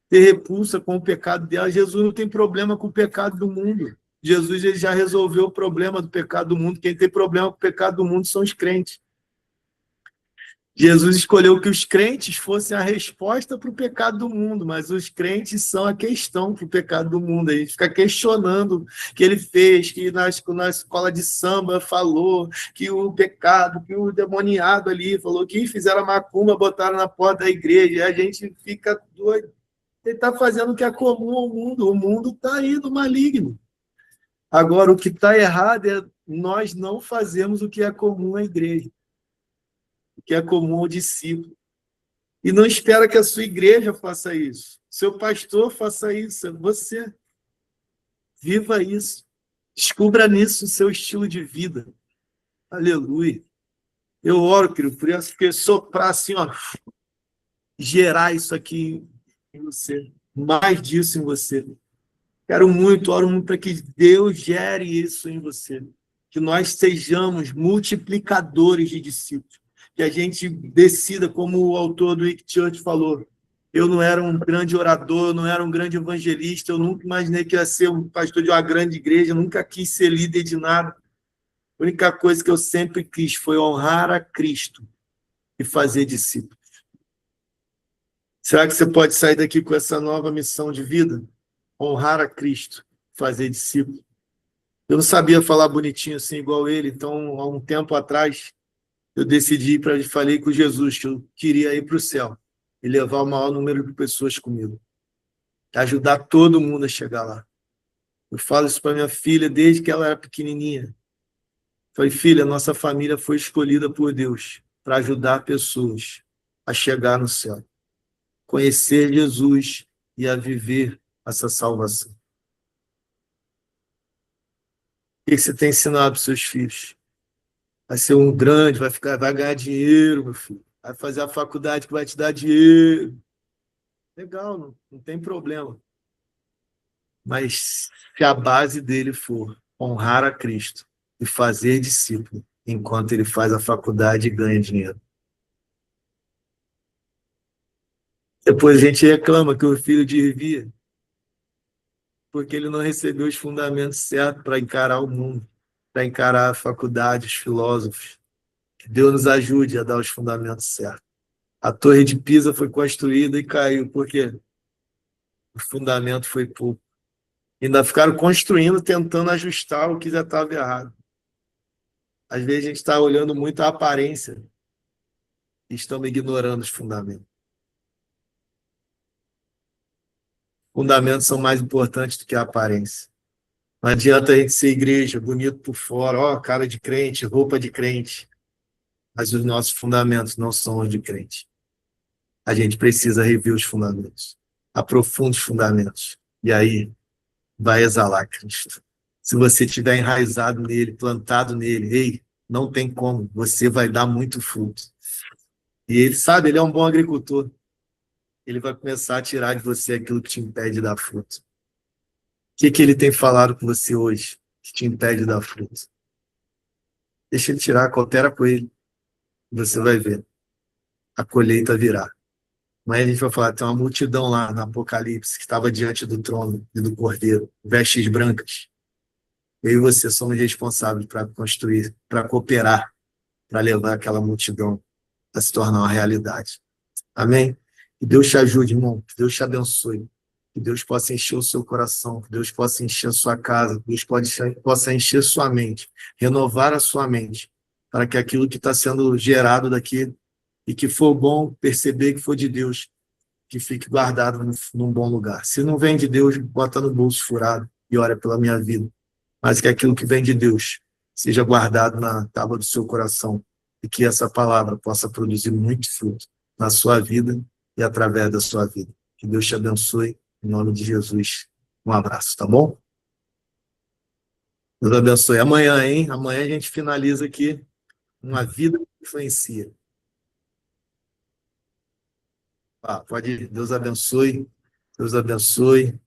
ter repulsa com o pecado dela. Jesus não tem problema com o pecado do mundo. Jesus ele já resolveu o problema do pecado do mundo. Quem tem problema com o pecado do mundo são os crentes. Jesus escolheu que os crentes fossem a resposta para o pecado do mundo, mas os crentes são a questão para o pecado do mundo. A gente fica questionando o que ele fez, que na escola de samba falou, que o pecado, que o demoniado ali falou, que fizeram a macumba, botaram na porta da igreja, e a gente fica doido. Ele está fazendo o que é comum ao mundo, o mundo está aí no maligno. Agora, o que está errado é nós não fazemos o que é comum à igreja, que é comum ao discípulo. E não espera que a sua igreja faça isso. Seu pastor faça isso. Você. Viva isso. Descubra nisso o seu estilo de vida. Aleluia. Eu oro, querido, por isso que soprar assim, ó, gerar isso aqui em você. Mais disso em você. Quero muito, oro muito para que Deus gere isso em você. Que nós sejamos multiplicadores de discípulos. Que a gente decida, como o autor do Wick Church falou, eu não era um grande orador, eu não era um grande evangelista, eu nunca imaginei que ia ser um pastor de uma grande igreja, eu nunca quis ser líder de nada. A única coisa que eu sempre quis foi honrar a Cristo e fazer discípulos. Será que você pode sair daqui com essa nova missão de vida? Honrar a Cristo, fazer discípulos. Eu não sabia falar bonitinho assim, igual ele, então, há um tempo atrás, eu decidi, falei com Jesus, que eu queria ir para o céu e levar o maior número de pessoas comigo. Ajudar todo mundo a chegar lá. Eu falo isso para minha filha desde que ela era pequenininha. Falei, filha, nossa família foi escolhida por Deus para ajudar pessoas a chegar no céu. Conhecer Jesus e a viver essa salvação. O que você tem ensinado para os seus filhos? Vai ser um grande, vai ganhar dinheiro, meu filho. Vai fazer a faculdade que vai te dar dinheiro. Legal, não tem problema. Mas se a base dele for honrar a Cristo e fazer discípulo, enquanto ele faz a faculdade e ganha dinheiro. Depois a gente reclama que o filho desvia, porque ele não recebeu os fundamentos certos para encarar o mundo, para encarar a faculdade, os filósofos. Que Deus nos ajude a dar os fundamentos certos. A Torre de Pisa foi construída e caiu, porque o fundamento foi pouco. Ainda ficaram construindo, tentando ajustar o que já estava errado. Às vezes a gente está olhando muito a aparência e estamos ignorando os fundamentos. Fundamentos são mais importantes do que a aparência. Não adianta a gente ser igreja, bonito por fora, ó, cara de crente, roupa de crente, mas os nossos fundamentos não são os de crente. A gente precisa rever os fundamentos, aprofunda os fundamentos, e aí vai exalar Cristo. Se você estiver enraizado nele, plantado nele, ei, não tem como, você vai dar muito fruto. E ele sabe, ele é um bom agricultor. Ele vai começar a tirar de você aquilo que te impede de dar fruto. O que ele tem falado com você hoje que te impede de dar fruto? Deixa ele tirar, coopera com ele. Você vai ver. A colheita virá. Mas a gente vai falar, tem uma multidão lá no Apocalipse que estava diante do trono e do Cordeiro, vestes brancas. Eu e você somos responsáveis para construir, para cooperar, para levar aquela multidão a se tornar uma realidade. Amém? Que Deus te ajude, irmão. Que Deus te abençoe. Que Deus possa encher o seu coração. Que Deus possa encher a sua casa. Que Deus possa encher sua mente. Renovar a sua mente. Para que aquilo que está sendo gerado daqui e que for bom, perceber que for de Deus, que fique guardado num bom lugar. Se não vem de Deus, bota no bolso furado e ora pela minha vida. Mas que aquilo que vem de Deus seja guardado na tábua do seu coração e que essa palavra possa produzir muito fruto na sua vida e através da sua vida. Que Deus te abençoe, em nome de Jesus. Um abraço, tá bom? Deus abençoe. Amanhã, hein? Amanhã a gente finaliza aqui uma vida que influencia. Pode ir. Deus abençoe. Deus abençoe.